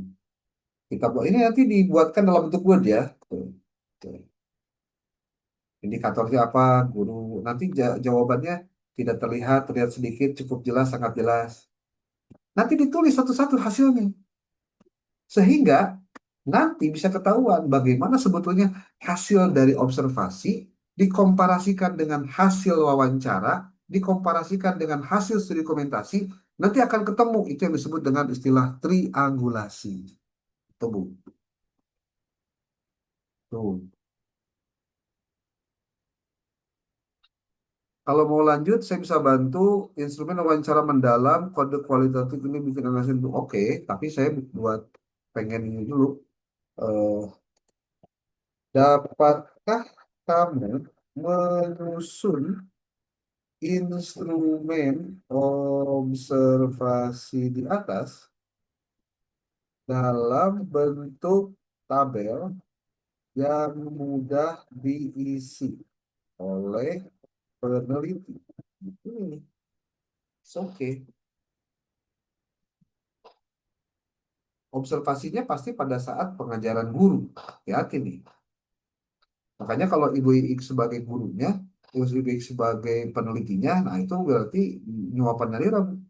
Kita buat ini nanti dibuatkan dalam bentuk Word ya. Tuh. Tuh. Indikatornya apa? Guru. Nanti jawabannya tidak terlihat, terlihat sedikit, cukup jelas, sangat jelas. Nanti ditulis satu-satu hasilnya. Sehingga nanti bisa ketahuan bagaimana sebetulnya hasil dari observasi dikomparasikan dengan hasil wawancara, dikomparasikan dengan hasil studi dokumentasi, nanti akan ketemu itu yang disebut dengan istilah triangulasi. Tuh, Bu. Tuh. Kalau mau lanjut, saya bisa bantu instrumen wawancara mendalam, kode kualitatif ini bikin analisis dulu. Oke, tapi saya buat pengen ini dulu. Eh, dapatkah kamu menyusun instrumen observasi di atas dalam bentuk tabel yang mudah diisi oleh peneliti? Ini, oke. Observasinya pasti pada saat pengajaran guru. Hati-hati nih. Makanya kalau Ibu Iik sebagai gurunya, Ibu Iik sebagai penelitinya, nah itu berarti nyuapan dari orang.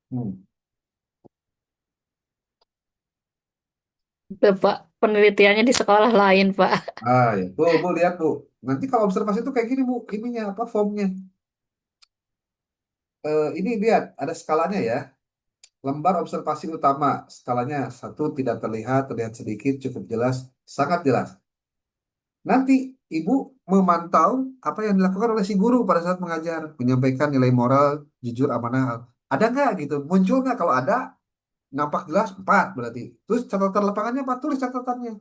Hmm. Itu, Pak, penelitiannya di sekolah lain, Pak. Ya. Bu, lihat Bu. Nanti kalau observasi itu kayak gini Bu, ininya apa formnya? Ini lihat ada skalanya ya. Lembar observasi utama, skalanya satu tidak terlihat, terlihat sedikit, cukup jelas, sangat jelas. Nanti Ibu memantau apa yang dilakukan oleh si guru pada saat mengajar, menyampaikan nilai moral, jujur, amanah. Ada nggak gitu? Muncul nggak? Kalau ada, nampak jelas 4 berarti. Terus catatan lapangannya apa? Tulis catatannya.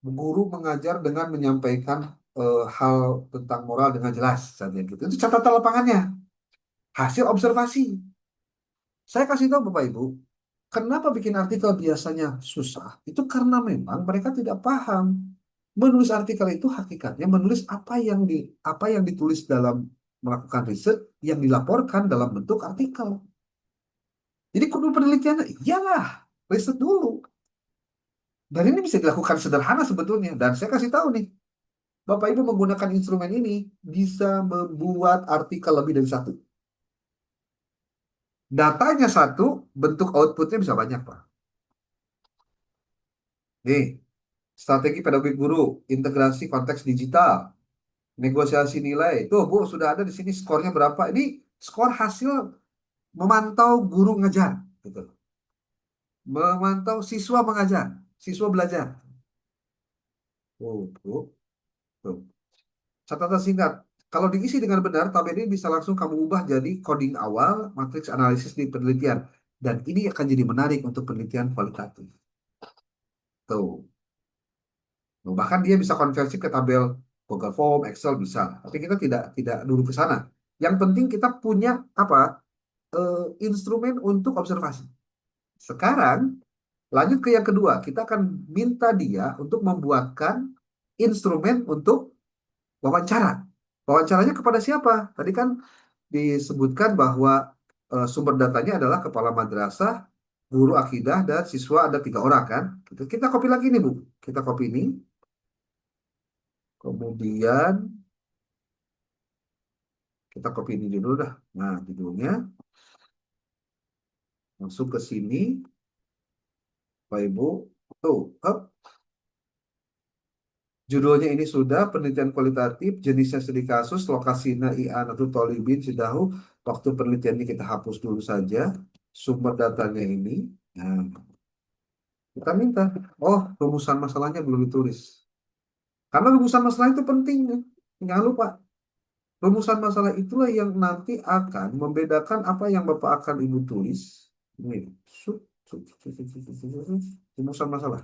Guru mengajar dengan menyampaikan hal tentang moral dengan jelas, misalnya gitu. Itu catatan lapangannya, hasil observasi. Saya kasih tahu Bapak Ibu, kenapa bikin artikel biasanya susah? Itu karena memang mereka tidak paham. Menulis artikel itu hakikatnya menulis apa yang ditulis dalam melakukan riset yang dilaporkan dalam bentuk artikel. Jadi kudu penelitiannya, iyalah, riset dulu. Dan ini bisa dilakukan sederhana sebetulnya. Dan saya kasih tahu nih, Bapak Ibu menggunakan instrumen ini bisa membuat artikel lebih dari satu. Datanya satu, bentuk outputnya bisa banyak, Pak. Nih, strategi pedagogik guru, integrasi konteks digital, negosiasi nilai. Tuh, Bu, sudah ada di sini skornya berapa. Ini skor hasil memantau guru ngajar. Gitu. Memantau siswa mengajar, siswa belajar. Bu. Tuh. Catatan singkat. Kalau diisi dengan benar, tabel ini bisa langsung kamu ubah jadi coding awal, matriks analisis di penelitian. Dan ini akan jadi menarik untuk penelitian kualitatif. Tuh. Nah, bahkan dia bisa konversi ke tabel Google Form, Excel bisa. Tapi kita tidak dulu ke sana. Yang penting kita punya apa? Instrumen untuk observasi. Sekarang lanjut ke yang kedua. Kita akan minta dia untuk membuatkan instrumen untuk wawancara. Wawancaranya kepada siapa? Tadi kan disebutkan bahwa sumber datanya adalah kepala madrasah, guru akidah, dan siswa ada 3 orang kan? Kita copy lagi nih Bu. Kita copy ini. Kemudian kita copy ini dulu dah. Nah, judulnya masuk ke sini, Pak Ibu. Tuh, up. Judulnya ini sudah penelitian kualitatif, jenisnya studi kasus, lokasinya i'anatul tolibin, Cidahu. Waktu penelitiannya kita hapus dulu saja. Sumber datanya ini. Nah, kita minta. Oh, rumusan masalahnya belum ditulis. Karena rumusan masalah itu penting. Jangan lupa. Rumusan masalah itulah yang nanti akan membedakan apa yang Bapak akan Ibu tulis. Ini. Rumusan masalah.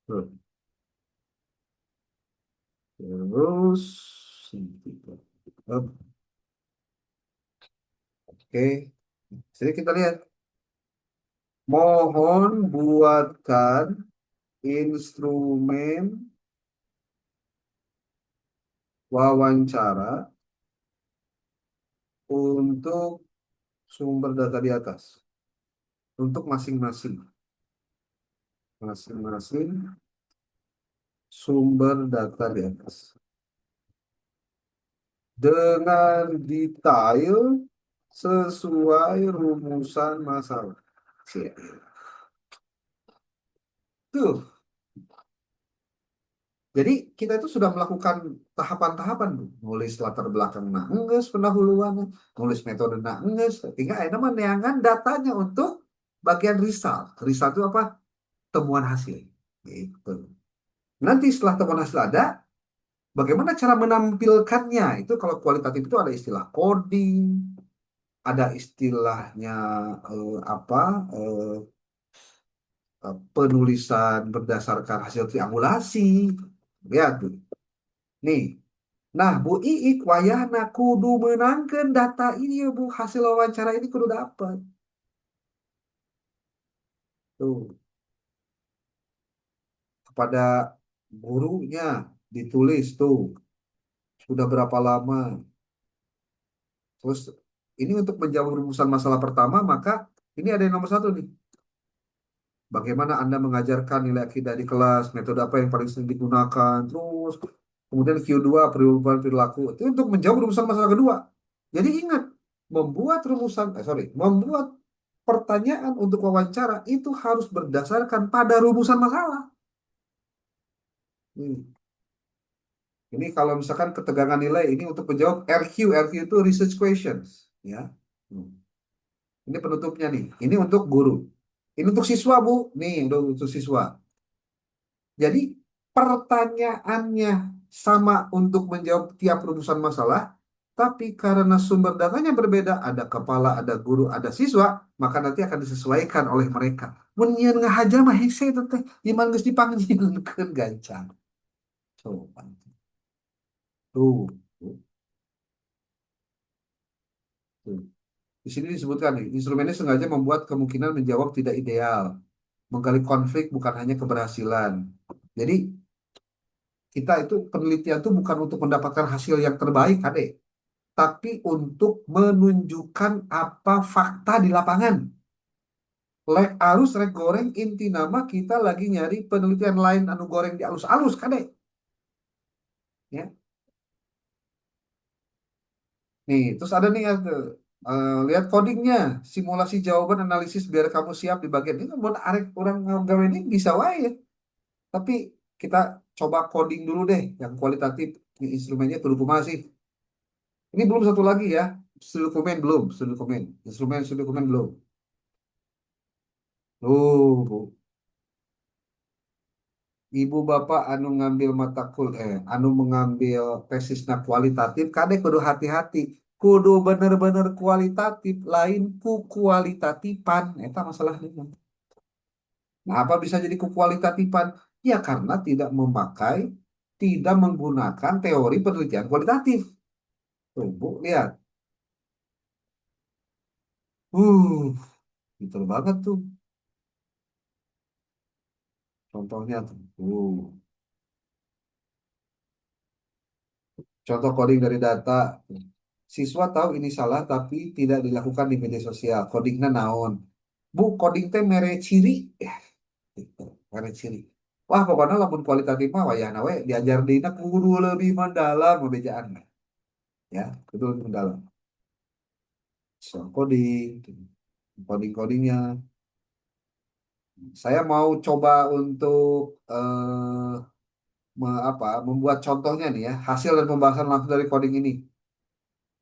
Tuh. Terus. Oke. Jadi kita lihat. Mohon buatkan instrumen wawancara untuk sumber data di atas. Untuk masing-masing. Masing-masing sumber data di atas. Dengan detail sesuai rumusan masalah. Siap. Tuh. Jadi kita itu sudah melakukan tahapan-tahapan, Bu. Nulis latar belakang nah enggeus pendahuluan, nulis metode nah enggeus, tinggal akhirnya meneangan datanya untuk bagian result. Result itu apa? Temuan hasil. Gitu. Nanti setelah temuan hasil ada, bagaimana cara menampilkannya? Itu kalau kualitatif itu ada istilah coding, ada istilahnya apa? Penulisan berdasarkan hasil triangulasi. Lihat tuh. Nih. Nah, Bu Iik wayahna kudu menangkan data ini ya Bu. Hasil wawancara ini kudu dapat. Tuh, kepada gurunya ditulis tuh. Sudah berapa lama. Terus ini untuk menjawab rumusan masalah pertama, maka ini ada yang nomor 1 nih. Bagaimana Anda mengajarkan nilai akidah di kelas, metode apa yang paling sering digunakan, terus kemudian Q2 perubahan perilaku. Itu untuk menjawab rumusan masalah kedua. Jadi ingat, membuat pertanyaan untuk wawancara itu harus berdasarkan pada rumusan masalah. Ini kalau misalkan ketegangan nilai ini untuk menjawab RQ, RQ itu research questions, ya. Hmm. Ini penutupnya nih. Ini untuk guru. Ini untuk siswa, Bu. Nih, untuk siswa. Jadi pertanyaannya sama untuk menjawab tiap rumusan masalah, tapi karena sumber datanya berbeda, ada kepala, ada guru, ada siswa, maka nanti akan disesuaikan oleh mereka. Mun nyeun ngahaja mah hese itu teh, iman geus dipanggilkeun gancang. Coba. Tuh, tuh, tuh. Di sini disebutkan nih, instrumennya sengaja membuat kemungkinan menjawab tidak ideal, menggali konflik bukan hanya keberhasilan. Jadi kita itu penelitian itu bukan untuk mendapatkan hasil yang terbaik, Kade, tapi untuk menunjukkan apa fakta di lapangan. Lek arus rek goreng inti nama kita lagi nyari penelitian lain anu goreng di alus-alus, Kade. Ya. Nih, terus ada nih lihat codingnya, simulasi jawaban analisis biar kamu siap di bagian ini. Buat arek orang gawe ini bisa wae ya. Tapi kita coba coding dulu deh yang kualitatif. Ini instrumennya kudu kumaha sih. Ini belum satu lagi ya. Studi dokumen belum, studi dokumen. Instrumen studi dokumen belum. Bu. ibu bapak anu ngambil anu mengambil tesisna kualitatif kade kudu hati-hati, kudu bener-bener kualitatif lain ku kualitatifan eta masalahnya. Nah, apa bisa jadi kualitatifan? Ya karena tidak menggunakan teori penelitian kualitatif. Tuh, Bu, lihat. Uh, Betul banget tuh contohnya tuh. Contoh coding dari data. Siswa tahu ini salah tapi tidak dilakukan di media sosial. Codingnya naon. Bu, coding teh mere ciri. Gitu, mere ciri. Wah, pokoknya lamun kualitatif mah wayahna we diajar dina kudu lebih mendalam ngebejaan. Ya, kudu lebih mendalam. Soal coding, coding-codingnya. Saya mau coba untuk membuat contohnya nih ya, hasil dan pembahasan langsung dari coding ini.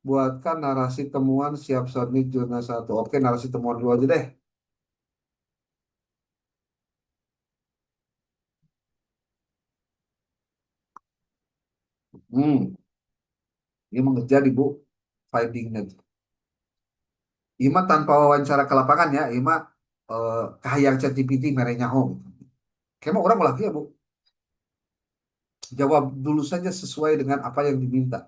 Buatkan narasi temuan siap submit jurnal satu. Oke, narasi temuan dulu aja deh. Hmm, ini mengejar ibu findingnya. Ima tanpa wawancara ke lapangan ya, Ima kahayang ChatGPT merenya home. Kayak orang lagi ya bu, jawab dulu saja sesuai dengan apa yang diminta.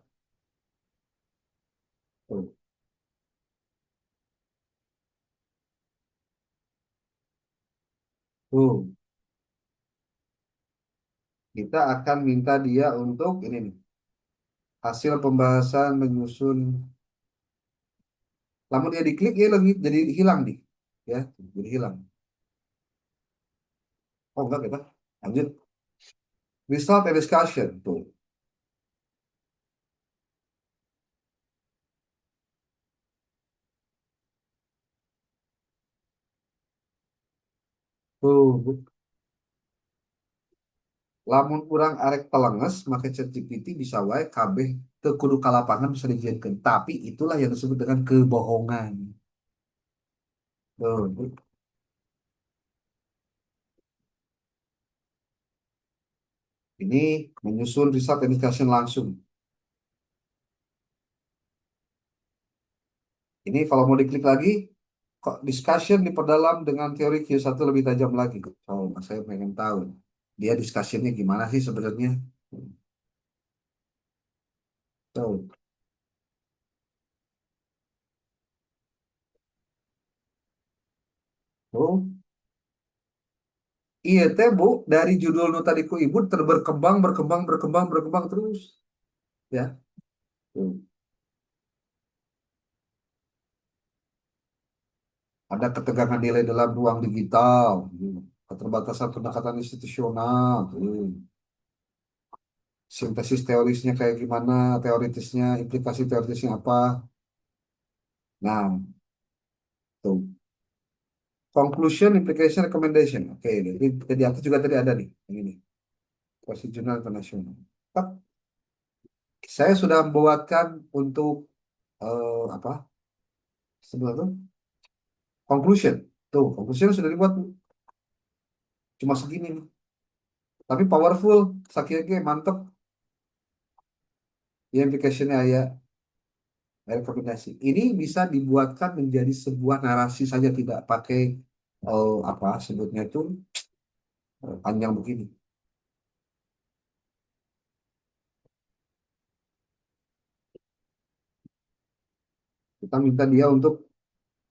Tuh, tuh. Kita akan minta dia untuk ini nih, hasil pembahasan menyusun. Lalu dia diklik ya lagi jadi hilang nih, ya, jadi hilang. Oh enggak kita lanjut. Result and discussion tuh. Tuh, lamun kurang arek telenges make ChatGPT bisa wae kabeh teu kudu ka lapangan bisa dijieunkeun. Tapi itulah yang disebut dengan kebohongan. Tuh, ini menyusun result and discussion langsung. Ini kalau mau diklik lagi, kok discussion diperdalam dengan teori Q1 lebih tajam lagi. Oh, saya pengen tahu. Dia discussionnya gimana sih sebenarnya? Tuh. Oh, iya teh Bu, dari judul nu tadi ku Ibu terberkembang, berkembang, berkembang, berkembang terus. Ya. Tuh. Ada ketegangan nilai dalam ruang digital. Keterbatasan pendekatan institusional. Sintesis teorisnya kayak gimana, teoritisnya, implikasi teoritisnya apa. Nah, tuh. Conclusion, implication, recommendation. Oke, jadi di atas juga tadi ada nih, yang ini. Prosedural internasional. Saya sudah membuatkan untuk apa? Sebelah tuh conclusion. Tuh, conclusion sudah dibuat cuma segini nih. Tapi powerful, sakitnya mantep. Ya, implicationnya ya rekomendasi. Ini bisa dibuatkan menjadi sebuah narasi saja tidak pakai apa sebutnya itu panjang begini. Kita minta dia untuk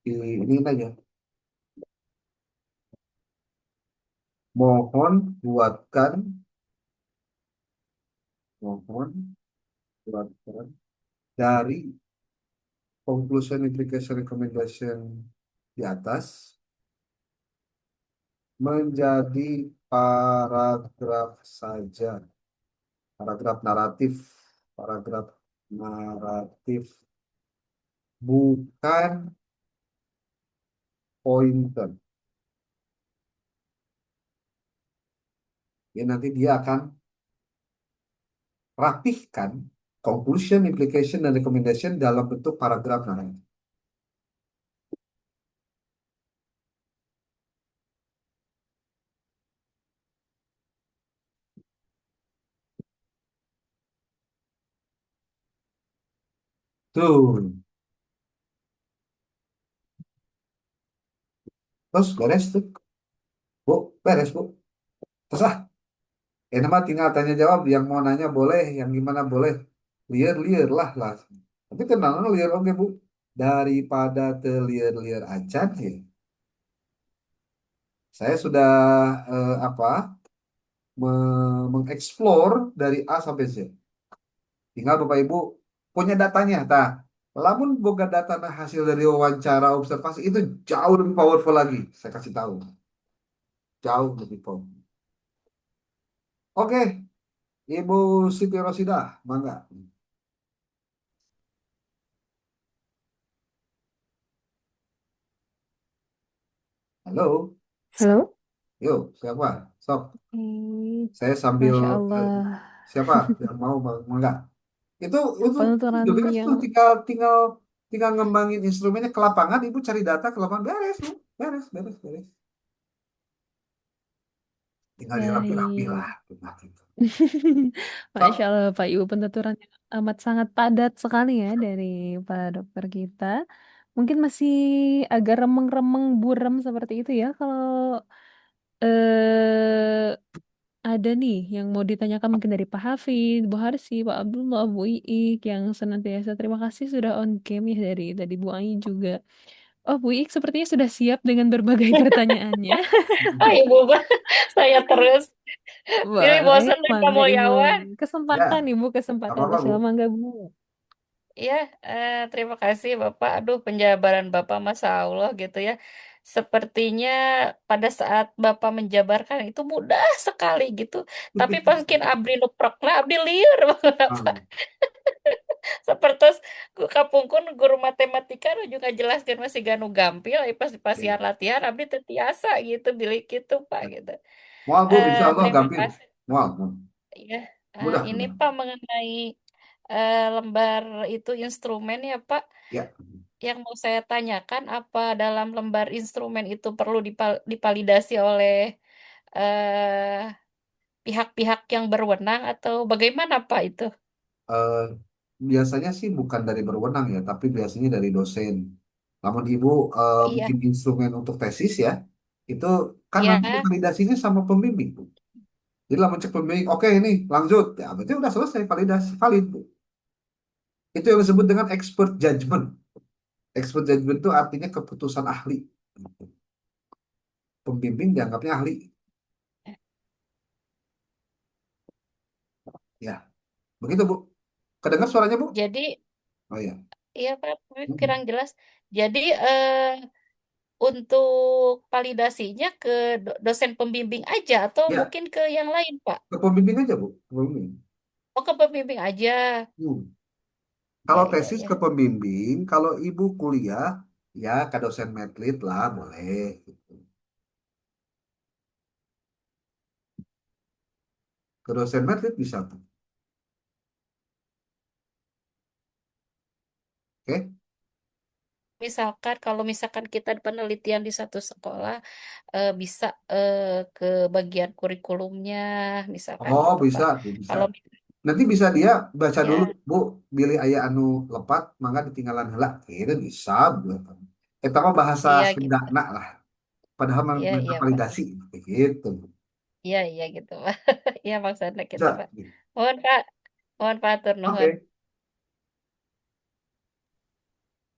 ini aja. Mohon buatkan, mohon buatkan dari conclusion, implication, recommendation di atas menjadi paragraf saja, paragraf naratif, paragraf naratif, bukan pointer. Ya nanti dia akan rapihkan conclusion, implication, dan recommendation dalam bentuk paragraf naratif. Tuh, terus beres tuh. Bu, beres bu. Terus ah, ini mah tinggal tanya jawab. Yang mau nanya boleh, yang gimana boleh. Liar-liar lah. Tapi tenang, liar oke bu. Daripada terliar-liar acan ya. Saya sudah apa mengeksplor dari A sampai Z. Tinggal Bapak Ibu punya datanya. Nah, lamun boga data hasil dari wawancara observasi itu jauh lebih powerful lagi. Saya kasih tahu, jauh lebih powerful. Oke, Ibu Siti Rosidah, mangga. Halo, Halo? yuk siapa? Sok, saya sambil Masya eh, Allah. siapa yang mau mangga? Itu Penuturan udah beres yang tuh, tinggal ngembangin instrumennya ke lapangan. Ibu cari data ke lapangan beres, Bu. Beres. Tinggal dirapi-rapi lah. baik. Nah, gitu. Masya Sok, Allah, Pak Ibu, penuturan yang amat sangat padat sekali ya dari para dokter kita. Mungkin masih agak remeng-remeng buram seperti itu ya. Kalau eh ada nih yang mau ditanyakan mungkin dari Pak Hafid, Bu Harsi, Pak Abdullah, Bu Iik yang senantiasa terima kasih sudah on cam ya dari tadi Bu Ai juga. Oh, Bu Iik sepertinya sudah siap dengan berbagai pertanyaannya. Ah, ibu, saya terus. Jadi Baik, bosan dan mangga kamu Ibu. Yawan. Kesempatan ya, Ibu, kesempatan apa-apa, Bu. spesial mangga Bu. Ya, terima kasih Bapak. Aduh, penjabaran Bapak, Masya Allah gitu ya. Sepertinya pada saat Bapak menjabarkan itu mudah sekali gitu. Tapi pas mungkin abdi nuprokna, abdi liur. Ah, Seperti kapungkun guru matematika nu juga jelaskan masih ganu gampil, pas ya. pasian latihan abdi teu tiasa gitu, bilik gitu Pak gitu. Mual, Bu, insya Allah Terima gampil. kasih Mual. ya. Ini Mudah. Pak mengenai lembar itu instrumen ya Pak. Ya, Yang mau saya tanyakan apa dalam lembar instrumen itu perlu dipalidasi oleh eh, pihak-pihak yang berwenang atau bagaimana Pak itu? eh, biasanya sih bukan dari berwenang ya, tapi biasanya dari dosen. Namun Ibu Iya, bikin instrumen untuk tesis ya, itu kan nanti ya. validasinya sama pembimbing, Bu. Jadi lah mencek pembimbing, oke ini lanjut, ya berarti udah selesai validasi, valid, Bu. Itu yang disebut dengan expert judgment. Expert judgment itu artinya keputusan ahli. Pembimbing dianggapnya ahli. Ya, begitu Bu. Kedengar suaranya Bu? Jadi Oh ya. iya Pak, Hmm. kurang jelas. Jadi untuk validasinya ke dosen pembimbing aja atau Ya, mungkin ke yang lain Pak? ke pembimbing aja Bu. Ke pembimbing. Oh ke pembimbing aja. Hmm. Kalau Ya tesis ya. ke pembimbing, kalau ibu kuliah, ya ke dosen medlit lah, boleh. Gitu. Ke dosen medlit bisa tuh. Oke? Misalkan kalau misalkan kita penelitian di satu sekolah bisa ke bagian kurikulumnya misalkan Oh, gitu bisa Pak. tuh, bisa. Kalau Nanti bisa dia baca dulu, ya Bu, bilih ayah anu lepat, mangga ditinggalan heula. Itu bisa, Bu. Eta mah bahasa iya gitu. Sundana lah. Padahal Iya mereka iya Pak. validasi. Gitu. Iya gitu Pak. Iya maksudnya gitu Bisa. Pak. Mohon Pak, mohon Pak atur nuhun. Oke.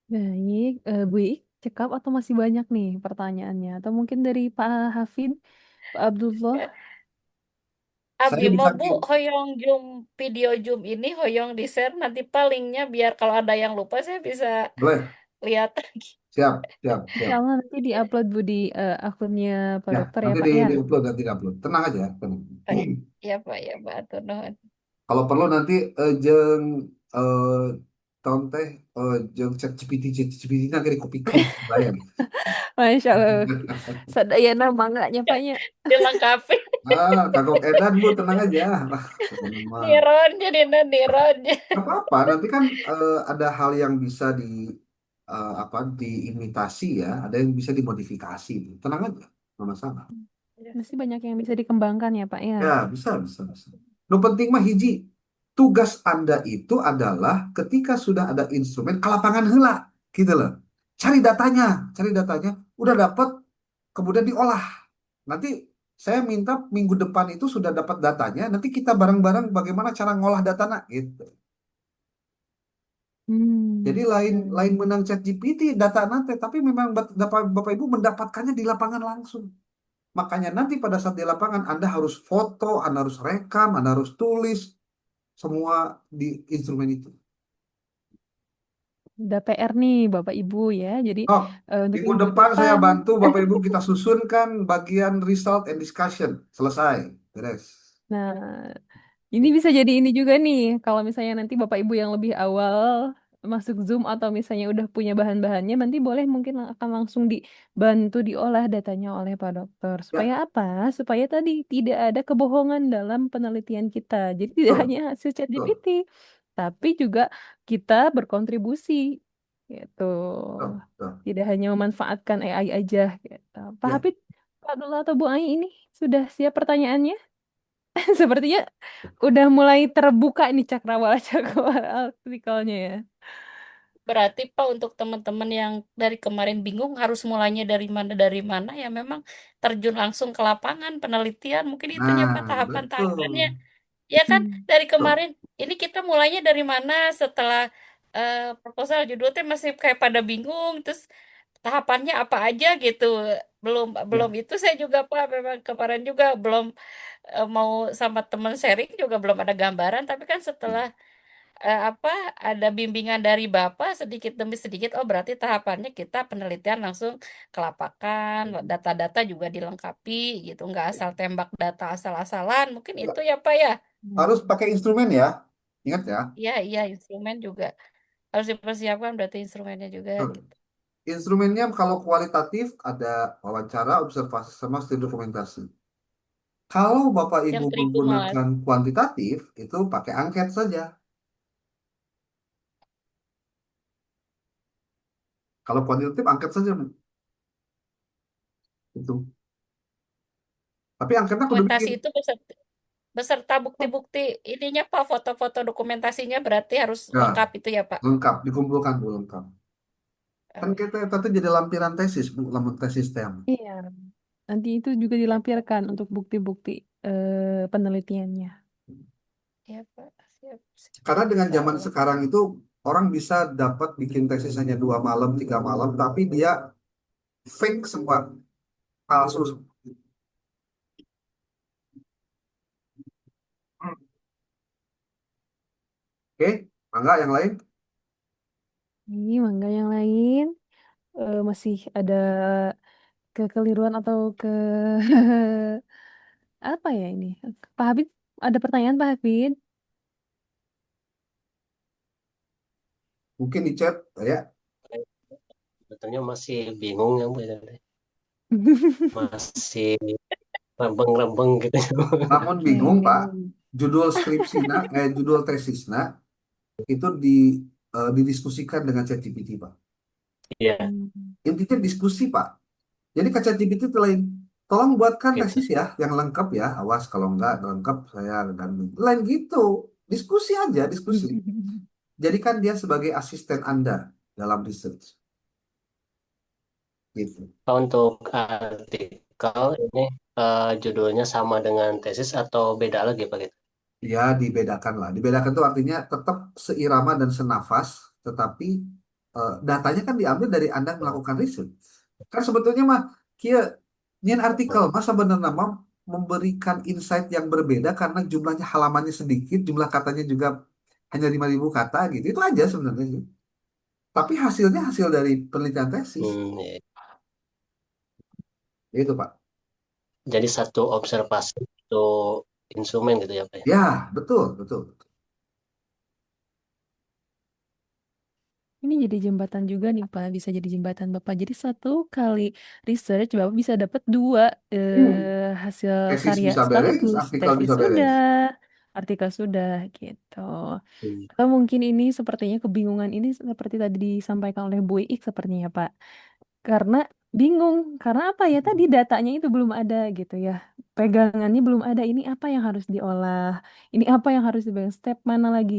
Baik, Bu Iik, cekap atau masih banyak nih pertanyaannya? Atau mungkin dari Pak Hafid, Pak Abdullah? Abi Saya mau bisa Bu hoyong Zoom video Zoom ini hoyong di share nanti palingnya biar kalau ada yang lupa saya bisa boleh. lihat lagi. Siap. Insya Allah nanti diupload Bu di akunnya Pak Ya, Dokter ya nanti Pak ya. di-upload dan tidak-upload. Tenang aja. Tenang. Ya Pak atur nuhun. Kalau perlu nanti jeung eh tahun teh jeung chat GPT nanti dikopikan bayang. Masya Allah, sadayana mangga Ya, nyapanya. dilengkapi Kagok edan Bu, tenang aja. Pokoknya mah niron jadi niron. nggak apa-apa. Nanti kan ada hal yang bisa apa diimitasi ya, ada yang bisa dimodifikasi. Tenang aja, nggak masalah. Masih banyak yang bisa dikembangkan ya Pak ya. Ya bisa. Nu penting mah hiji. Tugas Anda itu adalah ketika sudah ada instrumen ke lapangan heula, gitu loh. Cari datanya, udah dapat, kemudian diolah. Nanti saya minta minggu depan itu sudah dapat datanya, nanti kita bareng-bareng bagaimana cara ngolah datanya, gitu. Jadi lain lain Hmm. menang ChatGPT data nanti, tapi memang Bapak, Bapak Ibu mendapatkannya di lapangan langsung. Makanya nanti pada saat di lapangan Anda harus foto, Anda harus rekam, Anda harus tulis semua di instrumen itu. Udah PR nih Bapak Ibu ya. Jadi Oh, untuk minggu minggu depan saya depan. bantu Bapak Ibu kita susunkan bagian result and discussion. Selesai. Beres. Nah, ini bisa jadi ini juga nih, kalau misalnya nanti Bapak Ibu yang lebih awal masuk Zoom atau misalnya udah punya bahan-bahannya, nanti boleh mungkin akan langsung dibantu diolah datanya oleh Pak Dokter. Supaya Ya, apa? Supaya tadi tidak ada kebohongan dalam penelitian kita. Jadi tidak betul, hanya hasil betul, ChatGPT, tapi juga kita berkontribusi gitu. betul, betul. Tidak hanya memanfaatkan AI aja gitu. Pak Ya. Hafid, Pak Abdullah atau Bu Ai ini sudah siap pertanyaannya? Sepertinya udah mulai terbuka nih cakrawala cakrawala artikelnya ya. Berarti Pak untuk teman-teman yang dari kemarin bingung harus mulainya dari mana ya memang terjun langsung ke lapangan penelitian mungkin itunya Pak Nah, tahapan-tahapannya. betul. Ya kan, Hmm. dari Betul. kemarin ini kita mulainya dari mana setelah proposal judulnya masih kayak pada bingung, terus tahapannya apa aja gitu. Belum belum Ya. itu saya juga Pak memang kemarin juga belum mau sama teman sharing juga belum ada gambaran, tapi kan setelah apa ada bimbingan dari Bapak sedikit demi sedikit, oh berarti tahapannya kita penelitian langsung ke lapangan, data-data juga dilengkapi gitu, nggak asal tembak data asal-asalan, mungkin itu Ya. ya Pak ya. Harus pakai instrumen ya. Ingat ya. Iya, iya, instrumen juga harus dipersiapkan berarti instrumennya juga Betul. gitu. Instrumennya kalau kualitatif ada wawancara, observasi, sama studi dokumentasi. Kalau Bapak Ibu Yang terigu malas. menggunakan kuantitatif, itu pakai angket saja. Kalau kuantitatif, angket saja, Bu. Itu. Tapi angketnya kudu Dokumentasi bikin. itu beserta bukti-bukti ininya Pak, foto-foto dokumentasinya berarti harus Ya, lengkap itu ya Pak. lengkap. Dikumpulkan, Bu, lengkap. Kan Eh, kita itu jadi lampiran tesis, Bu, lampiran tesis tem. Iya, nanti itu juga dilampirkan untuk bukti-bukti penelitiannya. Ya Pak, siap, siap. Karena dengan Insya zaman Allah. sekarang itu orang bisa dapat bikin tesis hanya 2 malam, 3 malam, tapi dia fake semua, palsu. Oke, mangga yang lain. Ini mangga yang lain masih ada kekeliruan atau ke apa ya ini? Pak Habib, ada pertanyaan Pak Habib? Mungkin di chat ya. Sebetulnya masih bingung ya Bu, ya. Masih lempeng-lempeng gitu. Namun bingung, Pak. Oke. Judul skripsina, judul tesisna itu didiskusikan dengan ChatGPT, Pak. Iya, Hmm. Intinya diskusi, Pak. Jadi ke ChatGPT itu lain. Tolong buatkan gitu. tesis ya, yang lengkap ya. Awas kalau enggak lengkap saya ganti. Lain gitu. Diskusi aja, diskusi. Jadikan dia sebagai asisten Anda dalam research. Gitu. Untuk artikel ini judulnya sama dengan tesis atau beda lagi Pak gitu? Ya, dibedakan lah. Dibedakan itu artinya tetap seirama dan senafas, tetapi datanya kan diambil dari Anda melakukan riset. Kan sebetulnya mah, kia nyen artikel masa bener nama memberikan insight yang berbeda karena jumlahnya halamannya sedikit, jumlah katanya juga hanya 5.000 kata gitu. Itu aja sebenarnya sih. Tapi hasilnya hasil dari penelitian tesis. Iya. Itu, Pak. Jadi satu observasi itu instrumen gitu ya Pak ya? Ya, betul, betul. Ini jadi jembatan juga nih Pak, bisa jadi jembatan Bapak. Jadi satu kali research Bapak bisa dapat dua Hmm. hasil Tesis karya bisa beres, sekaligus. artikel Tesis bisa sudah, beres. artikel sudah gitu. Hmm. Atau mungkin ini sepertinya kebingungan ini seperti tadi disampaikan oleh Bu Ik sepertinya Pak. Karena bingung, karena apa ya tadi datanya itu belum ada gitu ya. pegangannya belum ada. Ini apa yang harus diolah? Ini apa yang harus dipegang? Step mana lagi?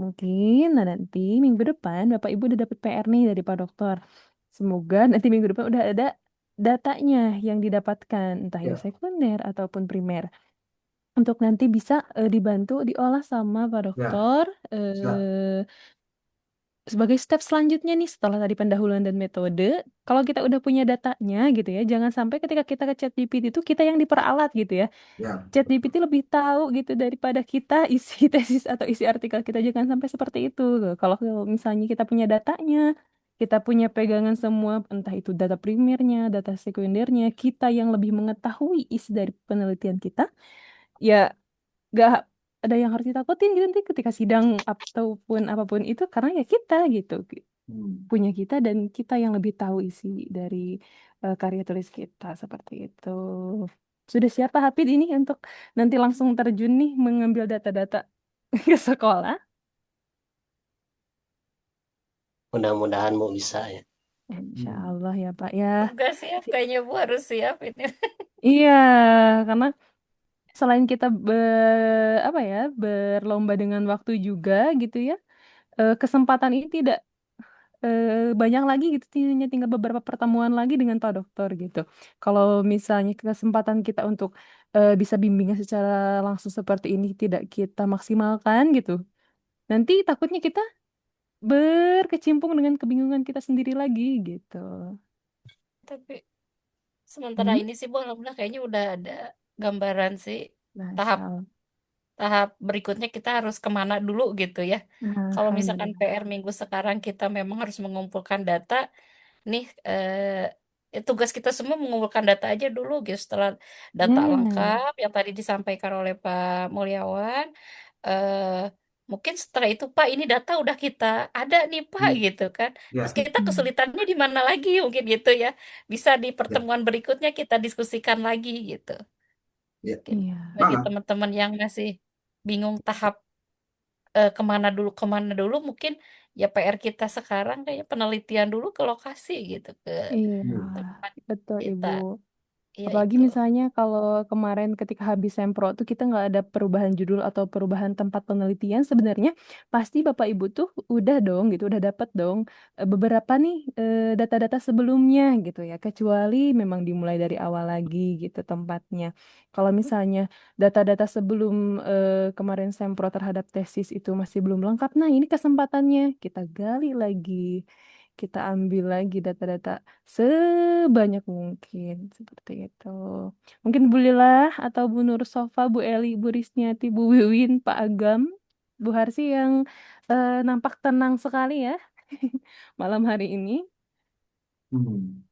Mungkin nah nanti minggu depan Bapak Ibu udah dapet PR nih dari Pak Dokter. Semoga nanti minggu depan udah ada datanya yang didapatkan, entah itu Ya, sekunder ataupun primer. Untuk nanti bisa dibantu diolah sama Pak ya, Dokter. bisa. eh, Sebagai step selanjutnya nih setelah tadi pendahuluan dan metode, kalau kita udah punya datanya gitu ya, jangan sampai ketika kita ke ChatGPT itu kita yang diperalat gitu ya. Ya, ChatGPT lebih tahu gitu daripada kita isi tesis atau isi artikel kita, jangan sampai seperti itu. Kalau misalnya kita punya datanya, kita punya pegangan semua, entah itu data primernya, data sekundernya, kita yang lebih mengetahui isi dari penelitian kita, ya gak ada yang harus ditakutin gitu nanti ketika sidang ataupun apapun itu, karena ya kita gitu hmm, punya kita dan kita yang lebih tahu isi dari karya tulis kita seperti itu. Sudah siapa Hafid ini untuk nanti langsung terjun nih mengambil data-data ke sekolah? Mudah-mudahan mau bisa ya. Insya hmm, Allah ya Pak ya. Udah siap, kayaknya Bu harus siap ini. Iya, karena selain kita apa ya berlomba dengan waktu juga gitu ya, kesempatan ini tidak banyak lagi gitu, hanya tinggal beberapa pertemuan lagi dengan Pak Dokter gitu. Kalau misalnya kesempatan kita untuk bisa bimbingan secara langsung seperti ini tidak kita maksimalkan gitu, nanti takutnya kita berkecimpung dengan kebingungan kita sendiri lagi gitu. Tapi sementara Hmm? ini sih Bu, alhamdulillah kayaknya udah ada gambaran sih tahap Masya Allah. tahap berikutnya kita harus kemana dulu gitu ya. Kalau misalkan Alhamdulillah. PR minggu sekarang kita memang harus mengumpulkan data, nih tugas kita semua mengumpulkan data aja dulu gitu. Setelah data Nah, lengkap yang tadi disampaikan oleh Pak Mulyawan, eh, mungkin setelah itu Pak ini data udah kita ada nih Pak hmm, gitu kan. Terus ya, kita mm, kesulitannya di mana lagi mungkin gitu ya. Bisa di ya, pertemuan berikutnya kita diskusikan lagi gitu. ya. Mungkin iya, bagi Semangat. teman-teman yang masih bingung tahap kemana dulu mungkin ya PR kita sekarang kayak penelitian dulu ke lokasi gitu ke iya, Hmm, tempat betul kita Ibu. ya Apalagi itu. misalnya kalau kemarin ketika habis sempro tuh kita nggak ada perubahan judul atau perubahan tempat penelitian, sebenarnya pasti Bapak Ibu tuh udah dong gitu, udah dapat dong beberapa nih data-data sebelumnya gitu ya, kecuali memang dimulai dari awal lagi gitu tempatnya. Kalau misalnya data-data sebelum kemarin sempro terhadap tesis itu masih belum lengkap, nah ini kesempatannya kita gali lagi. Kita ambil lagi data-data sebanyak mungkin seperti itu. Mungkin Bu Lila atau Bu Nur Sofa, Bu Eli, Bu Risniati, Bu Wiwin, Pak Agam, Bu Harsi yang nampak tenang sekali ya malam hari ini. hmm.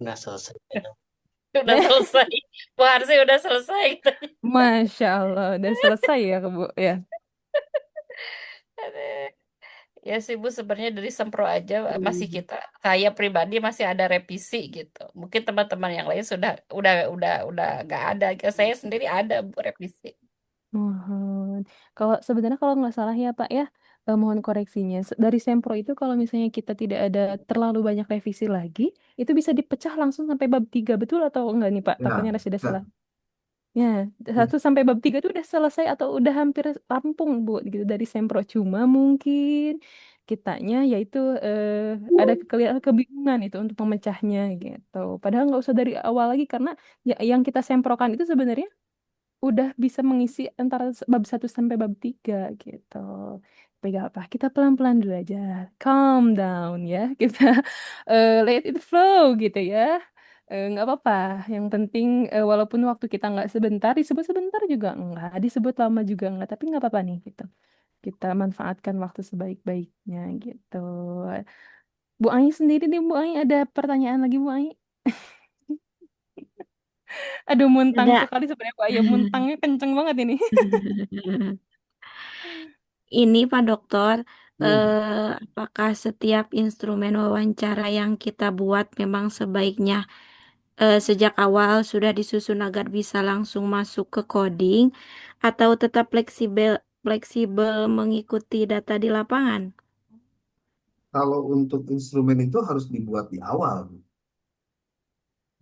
Udah selesai. Udah selesai. Bu Harsi udah selesai gitu. Masya Allah, udah selesai ya Bu ya. Ya sih Bu, sebenarnya dari Sempro aja masih Hmm. kita saya pribadi masih ada revisi gitu. Mungkin teman-teman yang lain sudah udah nggak ada. Saya sendiri ada Bu revisi. Mohon. Kalau sebenarnya kalau nggak salah ya Pak ya, mohon koreksinya. Dari Sempro itu kalau misalnya kita tidak ada terlalu banyak revisi lagi, itu bisa dipecah langsung sampai bab 3 betul atau enggak nih Pak? Takutnya Ya, sudah salah. bisa. Ya, 1 sampai bab 3 itu udah selesai atau udah hampir rampung Bu gitu dari Sempro. Cuma mungkin kitanya yaitu ada kebingungan itu untuk memecahnya gitu. Padahal nggak usah dari awal lagi karena ya, yang kita semprokan itu sebenarnya udah bisa mengisi antara bab 1 sampai bab 3 gitu. Tapi gak apa, kita pelan-pelan dulu aja. Calm down ya. Kita let it flow gitu ya. Nggak apa-apa. Yang penting walaupun waktu kita nggak sebentar, disebut sebentar juga enggak, disebut lama juga enggak. Tapi nggak apa-apa nih gitu. Kita manfaatkan waktu sebaik-baiknya gitu. Bu Ai sendiri nih, Bu Ai ada pertanyaan lagi Bu Ai? Aduh, muntang Ada. sekali sebenarnya Bu Ai. Ya, muntangnya kenceng banget ini. Ini Pak Dokter, Hmm. apakah setiap instrumen wawancara yang kita buat memang sebaiknya sejak awal sudah disusun agar bisa langsung masuk ke coding atau tetap fleksibel fleksibel mengikuti data di lapangan? Kalau untuk instrumen itu harus dibuat di awal.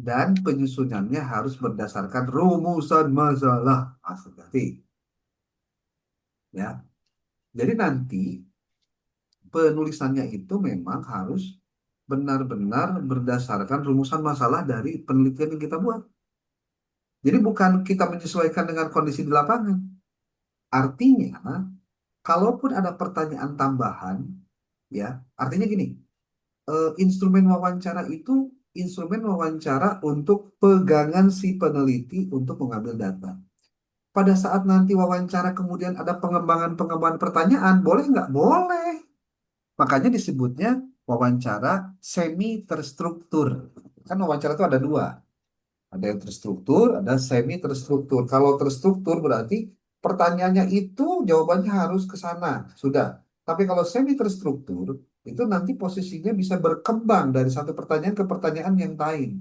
dan penyusunannya harus berdasarkan rumusan masalah. Hati-hati ya. Jadi nanti penulisannya itu memang harus benar-benar berdasarkan rumusan masalah dari penelitian yang kita buat. Jadi bukan kita menyesuaikan dengan kondisi di lapangan. Artinya, kalaupun ada pertanyaan tambahan, ya, artinya gini, instrumen wawancara itu instrumen wawancara untuk pegangan si peneliti untuk mengambil data. Pada saat nanti wawancara kemudian ada pengembangan-pengembangan pertanyaan, boleh nggak? Boleh. Makanya disebutnya wawancara semi terstruktur. Kan wawancara itu ada dua. Ada yang terstruktur, ada semi terstruktur. Kalau terstruktur berarti pertanyaannya itu jawabannya harus ke sana. Sudah. Tapi kalau semi terstruktur, itu nanti posisinya bisa berkembang dari satu pertanyaan ke pertanyaan yang lain.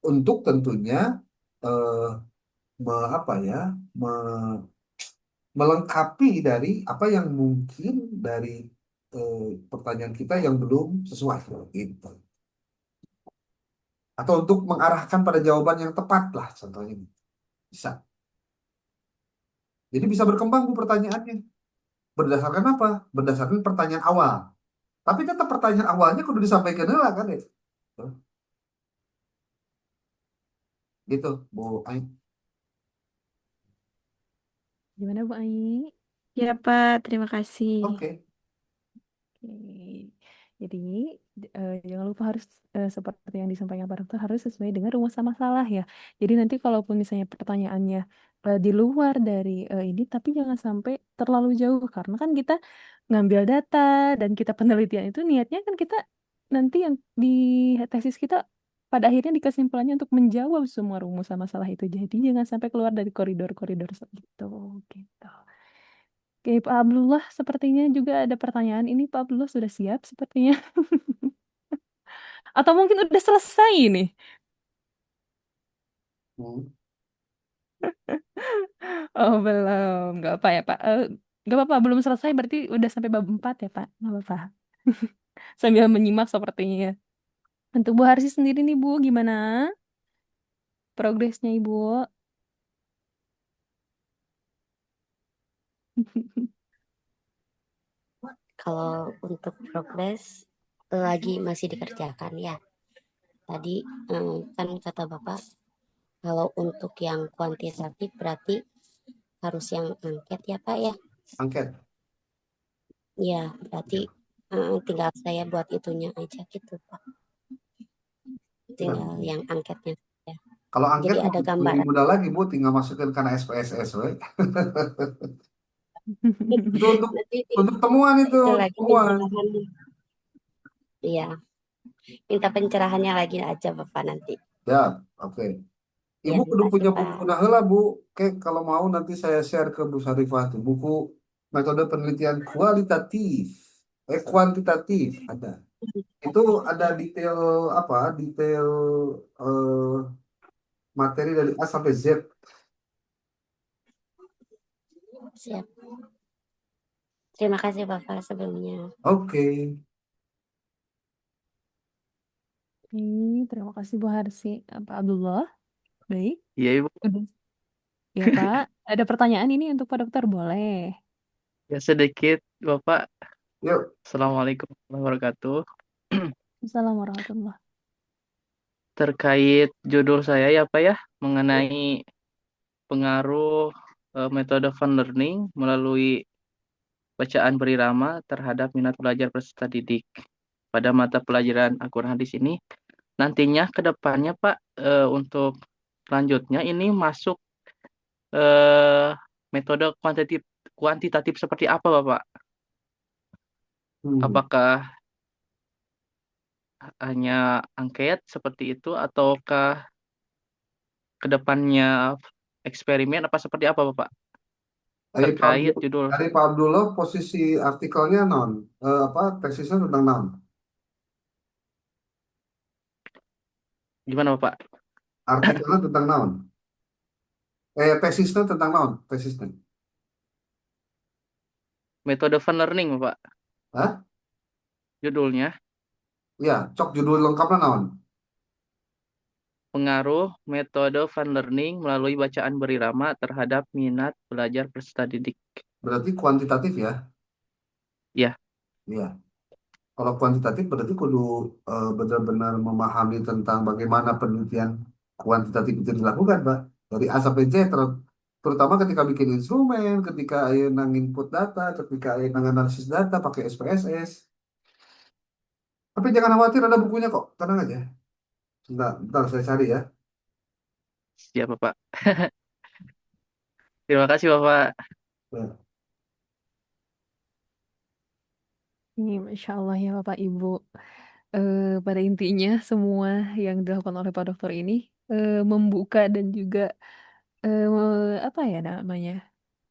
Untuk tentunya eh, apa ya, melengkapi dari apa yang mungkin dari eh, pertanyaan kita yang belum sesuai gitu. Atau untuk mengarahkan pada jawaban yang tepat lah contohnya. Bisa. Jadi bisa berkembang Bu pertanyaannya. Berdasarkan apa? Berdasarkan pertanyaan awal. Tapi tetap pertanyaan awalnya kudu disampaikan lah kan ya. Gitu, Bu Ain. Gimana Bu Ai? Ya, Pak. Terima kasih. Oke. Oke. Jadi jangan lupa harus seperti yang disampaikan Pak Dokter harus sesuai dengan rumusan masalah ya. Jadi nanti kalaupun misalnya pertanyaannya di luar dari ini, tapi jangan sampai terlalu jauh karena kan kita ngambil data dan kita penelitian itu niatnya kan kita nanti yang di tesis kita pada akhirnya di kesimpulannya untuk menjawab semua rumusan masalah itu. Jadi jangan sampai keluar dari koridor-koridor seperti itu. Gitu. Oke, Pak Abdullah sepertinya juga ada pertanyaan. Ini Pak Abdullah sudah siap sepertinya. Atau mungkin udah selesai nih. Hmm. Oh, belum. Nggak apa ya, Pak. Nggak apa-apa, belum selesai berarti udah sampai bab 4 ya, Pak. Nggak apa-apa. Sambil menyimak sepertinya ya. Untuk Bu Harsi sendiri nih, Bu, gimana progresnya Ibu? Kalau untuk progres lagi masih dikerjakan ya. Tadi kan kata Bapak kalau untuk yang kuantitatif berarti harus yang angket ya Pak ya. Angket. Ya, berarti tinggal saya buat itunya aja gitu Pak. Tinggal yang angketnya ya. Kalau angket Jadi ada lebih gambaran. mudah lagi Bu, tinggal masukin karena SPSS we. Itu Nanti untuk temuan itu, itu lagi temuan. pencerahannya. Iya, minta pencerahannya lagi aja Bapak nanti. Ya, oke. Ya, Ibu kudu makasih punya buku Pak. nah heula Bu. Oke, kalau mau nanti saya share ke Bu Sarifah tuh buku metode penelitian kualitatif. Kuantitatif ada. Itu ada detail apa? Detail eh, materi dari A sampai Z. Siap. Terima kasih Bapak sebelumnya. Oke. Terima kasih Bu Harsi. Pak Abdullah. Baik. Iya Ibu, Udah. Ya, Pak. Ada pertanyaan ini untuk Pak Dokter, boleh. ya sedikit Bapak. Yuk. Assalamualaikum warahmatullahi wabarakatuh. Assalamualaikum warahmatullahi. Terkait judul saya ya Pak ya, mengenai pengaruh metode fun learning melalui bacaan berirama terhadap minat belajar peserta didik pada mata pelajaran Al-Quran hadis ini. Nantinya ke depannya Pak, untuk selanjutnya ini masuk eh, metode kuantitatif seperti apa Bapak? Hmm. Apakah hanya angket seperti itu ataukah kedepannya eksperimen apa seperti apa Bapak Dari Pak terkait Abdul, judul dari Pak Abdullah posisi artikelnya non. Apa tesisnya tentang non. gimana Bapak? Artikelnya tentang non. Tesisnya tentang non. Tesisnya. Metode fun learning Bapak Hah? judulnya. Ya, cok judul lengkapnya non. pengaruh metode fun learning melalui bacaan berirama terhadap minat belajar peserta didik. Berarti kuantitatif ya? Ya, Iya. Kalau kuantitatif berarti kudu benar-benar memahami tentang bagaimana penelitian kuantitatif itu dilakukan, Pak. Dari A sampai Z, terutama ketika bikin instrumen, ketika ayo nang input data, ketika ayo nang analisis data pakai SPSS. Tapi jangan khawatir, ada bukunya kok. Tenang aja. Bentar saya cari ya. siap Bapak. Terima kasih Bapak. Nah, Ini Masya Allah ya Bapak Ibu. Pada intinya semua yang dilakukan oleh Pak Dokter ini membuka dan juga apa ya namanya?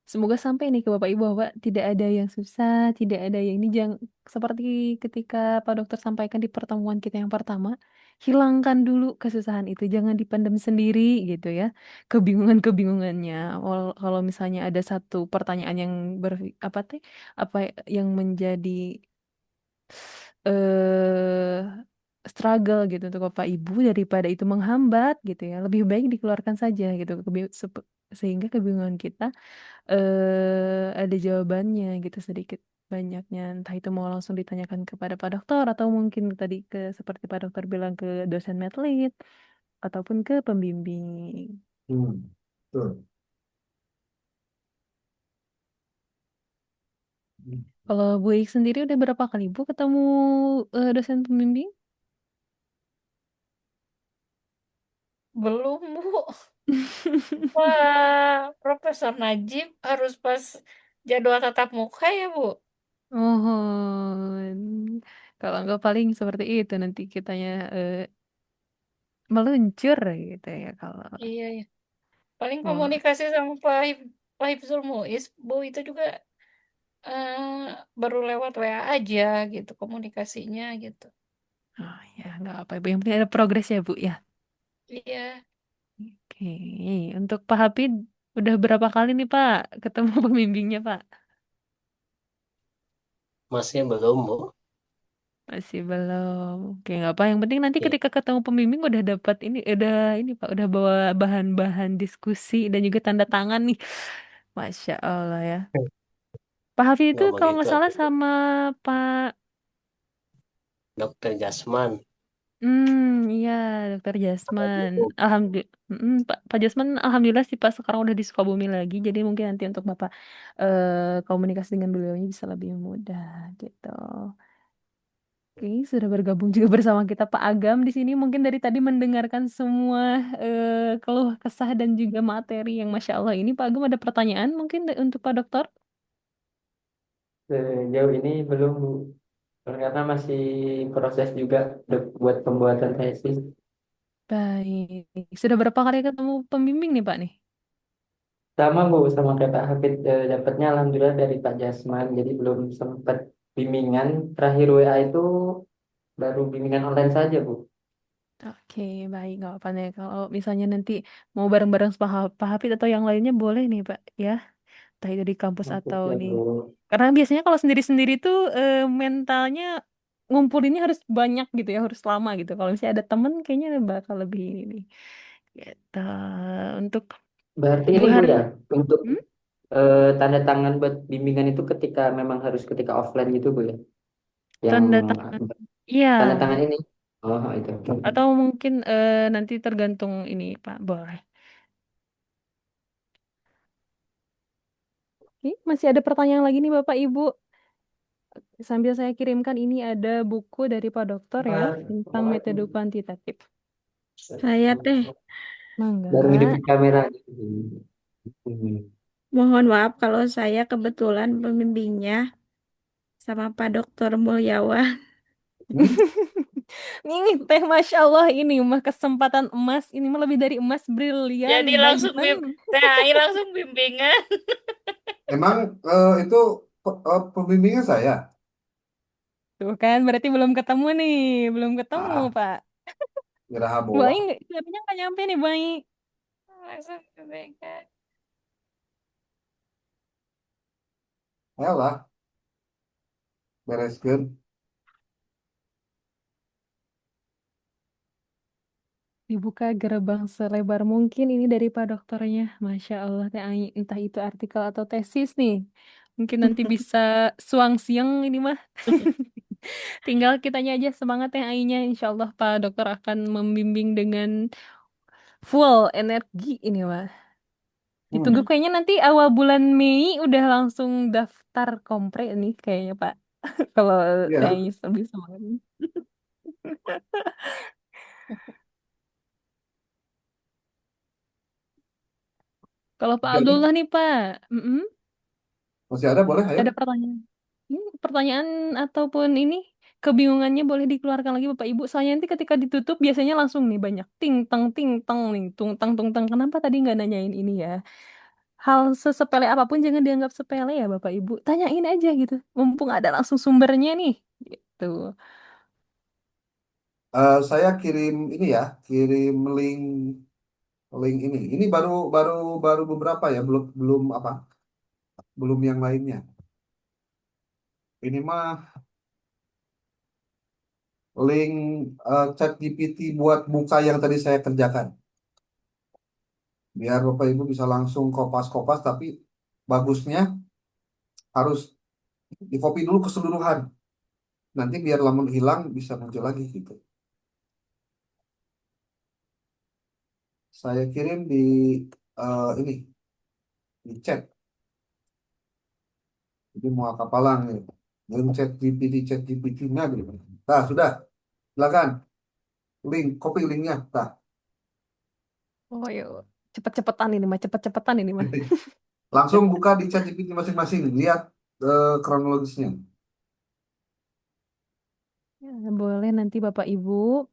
Semoga sampai nih ke Bapak Ibu bahwa tidak ada yang susah, tidak ada yang ini jangan seperti ketika Pak Dokter sampaikan di pertemuan kita yang pertama, hilangkan dulu kesusahan itu, jangan dipendam sendiri gitu ya. Kebingungannya. Kalau misalnya ada satu pertanyaan yang apa teh apa yang menjadi eh struggle gitu untuk Bapak Ibu daripada itu menghambat gitu ya. Lebih baik dikeluarkan saja gitu sehingga kebingungan kita ada jawabannya gitu sedikit banyaknya entah itu mau langsung ditanyakan kepada Pak Dokter atau mungkin tadi seperti Pak Dokter bilang ke dosen medlid ataupun ke pembimbing. betul. Kalau Bu Ik sendiri udah berapa kali Bu ketemu dosen pembimbing? Belum, Bu. Wah, Profesor Najib harus pas jadwal tatap muka ya, Bu? Oh, kalau nggak paling seperti itu nanti kitanya meluncur gitu ya kalau. Iya, ya. Paling Oh, komunikasi sama Pak Hifzul Muiz, Bu, itu juga baru lewat WA aja gitu komunikasinya gitu. oh ya nggak apa Ibu yang penting ada progres ya Bu ya. Iya, Oke, untuk Pak Hafid udah berapa kali nih Pak ketemu pembimbingnya Pak? Masih belum, Bu. Masih belum. Oke, nggak apa. Yang penting nanti Ya, ketika ketemu pembimbing udah dapat ini Pak, udah bawa bahan-bahan diskusi dan juga tanda tangan nih. Masya Allah ya. Pak Hafid itu nggak kalau begitu nggak salah atuh, Bu. sama Pak, Dokter Jasman. iya Dokter Jasman. Bu. Alhamdulillah, Pak Jasman, alhamdulillah sih Pak sekarang udah di Sukabumi lagi. Jadi mungkin nanti untuk Bapak komunikasi dengan beliaunya bisa lebih mudah gitu. Oke, sudah bergabung juga bersama kita Pak Agam di sini. Mungkin dari tadi mendengarkan semua keluh kesah dan juga materi yang Masya Allah ini. Pak Agam ada pertanyaan mungkin untuk Pak Dokter? Sejauh ini belum, Bu. Karena masih proses juga buat pembuatan tesis. Baik. Sudah berapa kali ketemu pembimbing nih Pak nih? Sama, Bu, sama kayak Pak Hafid, dapatnya alhamdulillah dari Pak Jasman. Jadi belum sempat bimbingan. Terakhir WA itu baru bimbingan online saja, Bu. Oke, baik. Nggak apa-apa nih. Kalau misalnya nanti mau bareng-bareng sama Pak Hafid atau yang lainnya boleh nih Pak ya. Entah itu di kampus Oke, atau siap, nih. Bu. Karena biasanya kalau sendiri-sendiri tuh mentalnya ngumpulinnya harus banyak gitu ya, harus lama gitu. Kalau misalnya ada temen kayaknya bakal lebih ini nih. Gitu. Untuk Berarti Bu ini, Bu, Har, ya, untuk hmm? tanda tangan buat bimbingan itu ketika memang harus ketika offline gitu, Bu, ya? Yang Tanda tangan. Iya. tanda tangan ini. Oh, itu. Atau mungkin nanti tergantung ini Pak, boleh. Oke, masih ada pertanyaan lagi nih Bapak Ibu. Sambil saya kirimkan ini ada buku dari Pak Dokter ya tentang metode kuantitatif. Saya teh Baru Mangga. hidupin kamera. mohon maaf kalau saya kebetulan pembimbingnya sama Pak Dokter Mulyawan. Ini teh Masya Allah ini mah kesempatan emas. Ini mah lebih dari emas brilian jadi langsung diamond. THI langsung bimbingan. Emang itu pembimbingnya saya. Tuh kan berarti belum ketemu nih. Belum ketemu Ah, Pak. Geraha Bu bola. Aing siapnya nggak nyampe nih Bu Aing. Langsung bimbingan. Ayolah, bereskeun. Dibuka gerbang selebar mungkin ini dari Pak Dokternya. Masya Allah, Teh Ai. Entah itu artikel atau tesis nih. Mungkin nanti bisa suang siang ini mah. Tinggal kitanya aja semangat Teh Ainya. Insya Allah Pak Dokter akan membimbing dengan full energi ini mah. Ditunggu Hmm. kayaknya nanti awal bulan Mei udah langsung daftar kompre nih kayaknya Pak. Kalau Teh Ya, Ainya lebih semangat. Kalau Pak jadi Abdullah nih Pak. Mm-mm. masih ada boleh, ayo. Ada pertanyaan. Pertanyaan ataupun ini kebingungannya boleh dikeluarkan lagi Bapak Ibu. Soalnya nanti ketika ditutup biasanya langsung nih banyak ting tang nih tung tang. Kenapa tadi nggak nanyain ini ya? Hal sesepele apapun jangan dianggap sepele ya Bapak Ibu. Tanyain aja gitu. Mumpung ada langsung sumbernya nih. Gitu. Saya kirim ini ya, kirim link link ini. Ini baru baru baru beberapa ya, belum belum apa, belum yang lainnya. Ini mah link ChatGPT buat buka yang tadi saya kerjakan. Biar Bapak Ibu bisa langsung kopas-kopas, tapi bagusnya harus di copy dulu keseluruhan. Nanti biar lamun hilang bisa muncul lagi gitu. Saya kirim di ini di chat. Jadi mau kapalang nih. Link chat GPT-nya gitu. Nah, sudah. Silakan. Link, copy linknya. Nah, Oh ya, cepet-cepetan ini mah, cepet-cepetan ini mah. langsung buka di chat GPT masing-masing. Lihat kronologisnya. Ya, boleh nanti Bapak Ibu.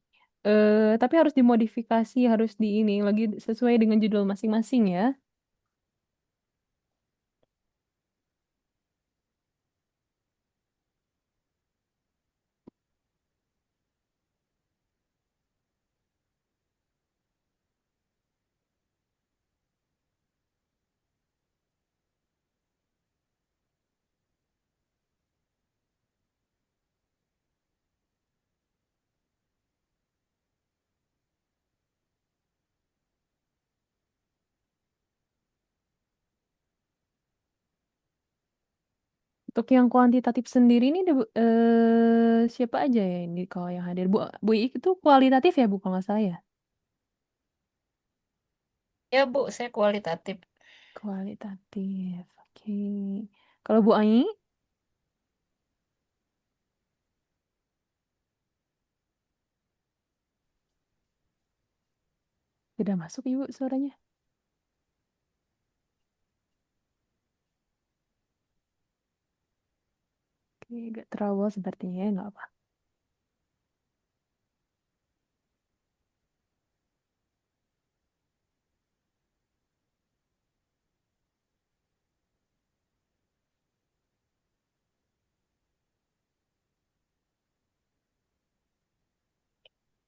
Tapi harus dimodifikasi, harus di ini lagi sesuai dengan judul masing-masing ya. Untuk yang kuantitatif sendiri ini siapa aja ya ini kalau yang hadir? Bu Ik itu kualitatif ya Bu kalau nggak salah ya? Ya Bu, saya kualitatif. Kualitatif. Oke. Kalau Bu Ai sudah masuk Ibu suaranya? Oke, agak terawal sepertinya ya nggak apa.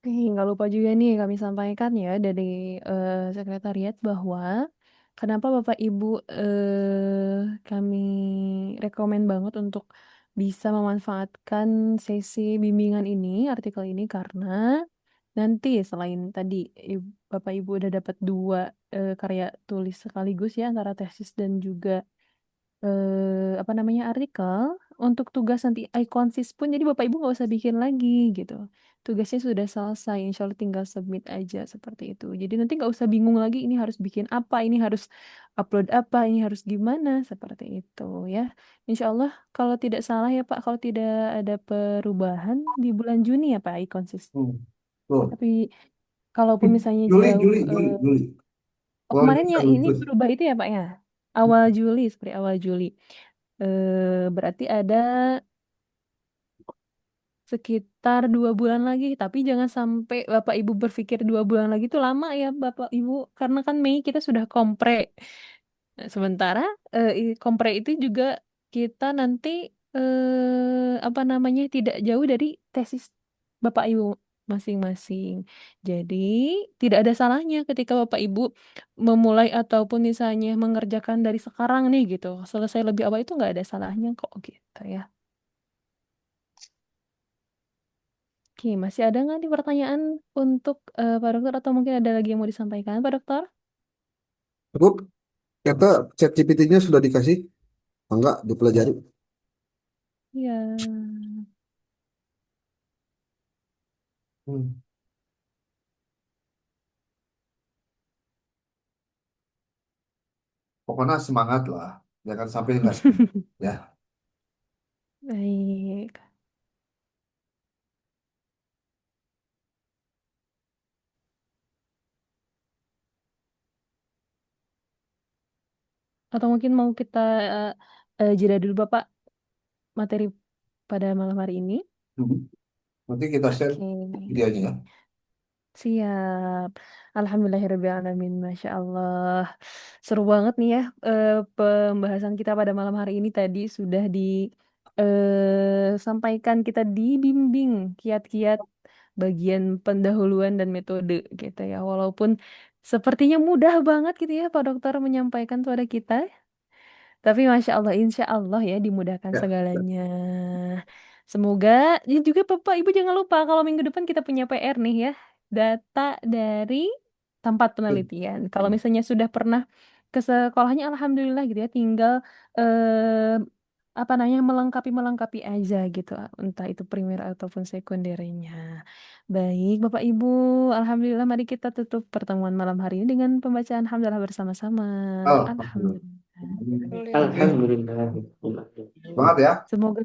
Nggak lupa juga nih kami sampaikan ya dari sekretariat bahwa kenapa Bapak Ibu kami rekomen banget untuk bisa memanfaatkan sesi bimbingan ini, artikel ini karena nanti selain tadi Bapak Ibu udah dapat dua karya tulis sekaligus ya antara tesis dan juga apa namanya artikel untuk tugas nanti iConsis pun jadi Bapak Ibu nggak usah bikin lagi gitu. Tugasnya sudah selesai, insya Allah tinggal submit aja seperti itu. Jadi nanti nggak usah bingung lagi ini harus bikin apa, ini harus upload apa, ini harus gimana seperti itu ya. Insya Allah kalau tidak salah ya Pak, kalau tidak ada perubahan di bulan Juni ya Pak iConsis. Tuh. Tapi kalaupun misalnya Juli, jauh, Juli, Juli, Juli. oh Kalau kemarin ini ya ini Agustus. berubah itu ya Pak ya, awal Juli seperti awal Juli. Berarti ada sekitar 2 bulan lagi. Tapi jangan sampai Bapak Ibu berpikir 2 bulan lagi itu lama ya Bapak Ibu. Karena kan Mei kita sudah kompre. Nah, sementara kompre itu juga kita nanti apa namanya tidak jauh dari tesis Bapak Ibu masing-masing. Jadi tidak ada salahnya ketika Bapak Ibu memulai ataupun misalnya mengerjakan dari sekarang nih gitu. Selesai lebih awal itu nggak ada salahnya kok gitu ya. Oke, masih ada nggak nih pertanyaan untuk Pak Dokter atau mungkin ada lagi yang mau disampaikan Pak Dokter? Cukup, kata chat GPT-nya sudah dikasih, enggak dipelajari. Ya, Hmm. Pokoknya semangat lah, jangan sampai nggak semangat. Ya, baik. Atau mungkin mau kita jeda dulu Bapak materi pada malam hari ini. hmm. Nanti kita share Oke. videonya ya. Siap. Alhamdulillahirrahmanirrahim. Masya Allah. Seru banget nih ya pembahasan kita pada malam hari ini tadi sudah disampaikan kita dibimbing kiat-kiat bagian pendahuluan dan metode gitu ya. Walaupun sepertinya mudah banget gitu ya Pak Dokter menyampaikan kepada kita. Tapi Masya Allah, Insya Allah ya dimudahkan Ya, segalanya. Semoga, ini juga Bapak Ibu jangan lupa kalau minggu depan kita punya PR nih ya. Data dari tempat penelitian. Kalau misalnya sudah pernah ke sekolahnya, Alhamdulillah gitu ya. Tinggal eh, apa namanya melengkapi aja gitu. Entah itu primer ataupun sekundernya. Baik Bapak Ibu, Alhamdulillah mari kita tutup pertemuan malam hari ini dengan pembacaan hamdalah bersama-sama. Alhamdulillah. Alhamdulillah. Alhamdulillah. Alhamdulillah. Semangat ya. Semoga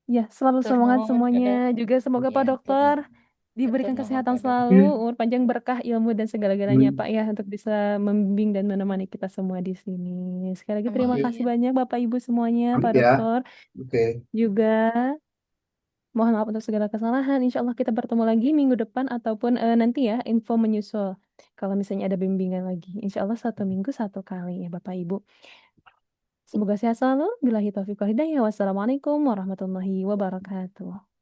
ya selalu Tur semangat nuhun, semuanya. dadah. Juga semoga Ya, Pak tur, Dokter tur diberikan nuhun, kesehatan dadah. selalu, umur panjang, berkah, ilmu dan segala-galanya Hmm. Pak ya untuk bisa membimbing dan menemani kita semua di sini. Sekali lagi terima Oke, kasih Amin. banyak Bapak Ibu semuanya, pamit Pak ya. Dokter Oke. juga. Mohon maaf untuk segala kesalahan. Insya Allah kita bertemu lagi minggu depan ataupun nanti ya info menyusul. Kalau misalnya ada bimbingan lagi. Insya Allah satu minggu satu kali ya Bapak Ibu. Semoga sehat selalu. Billahi taufiq wal hidayah. Wassalamualaikum warahmatullahi wabarakatuh.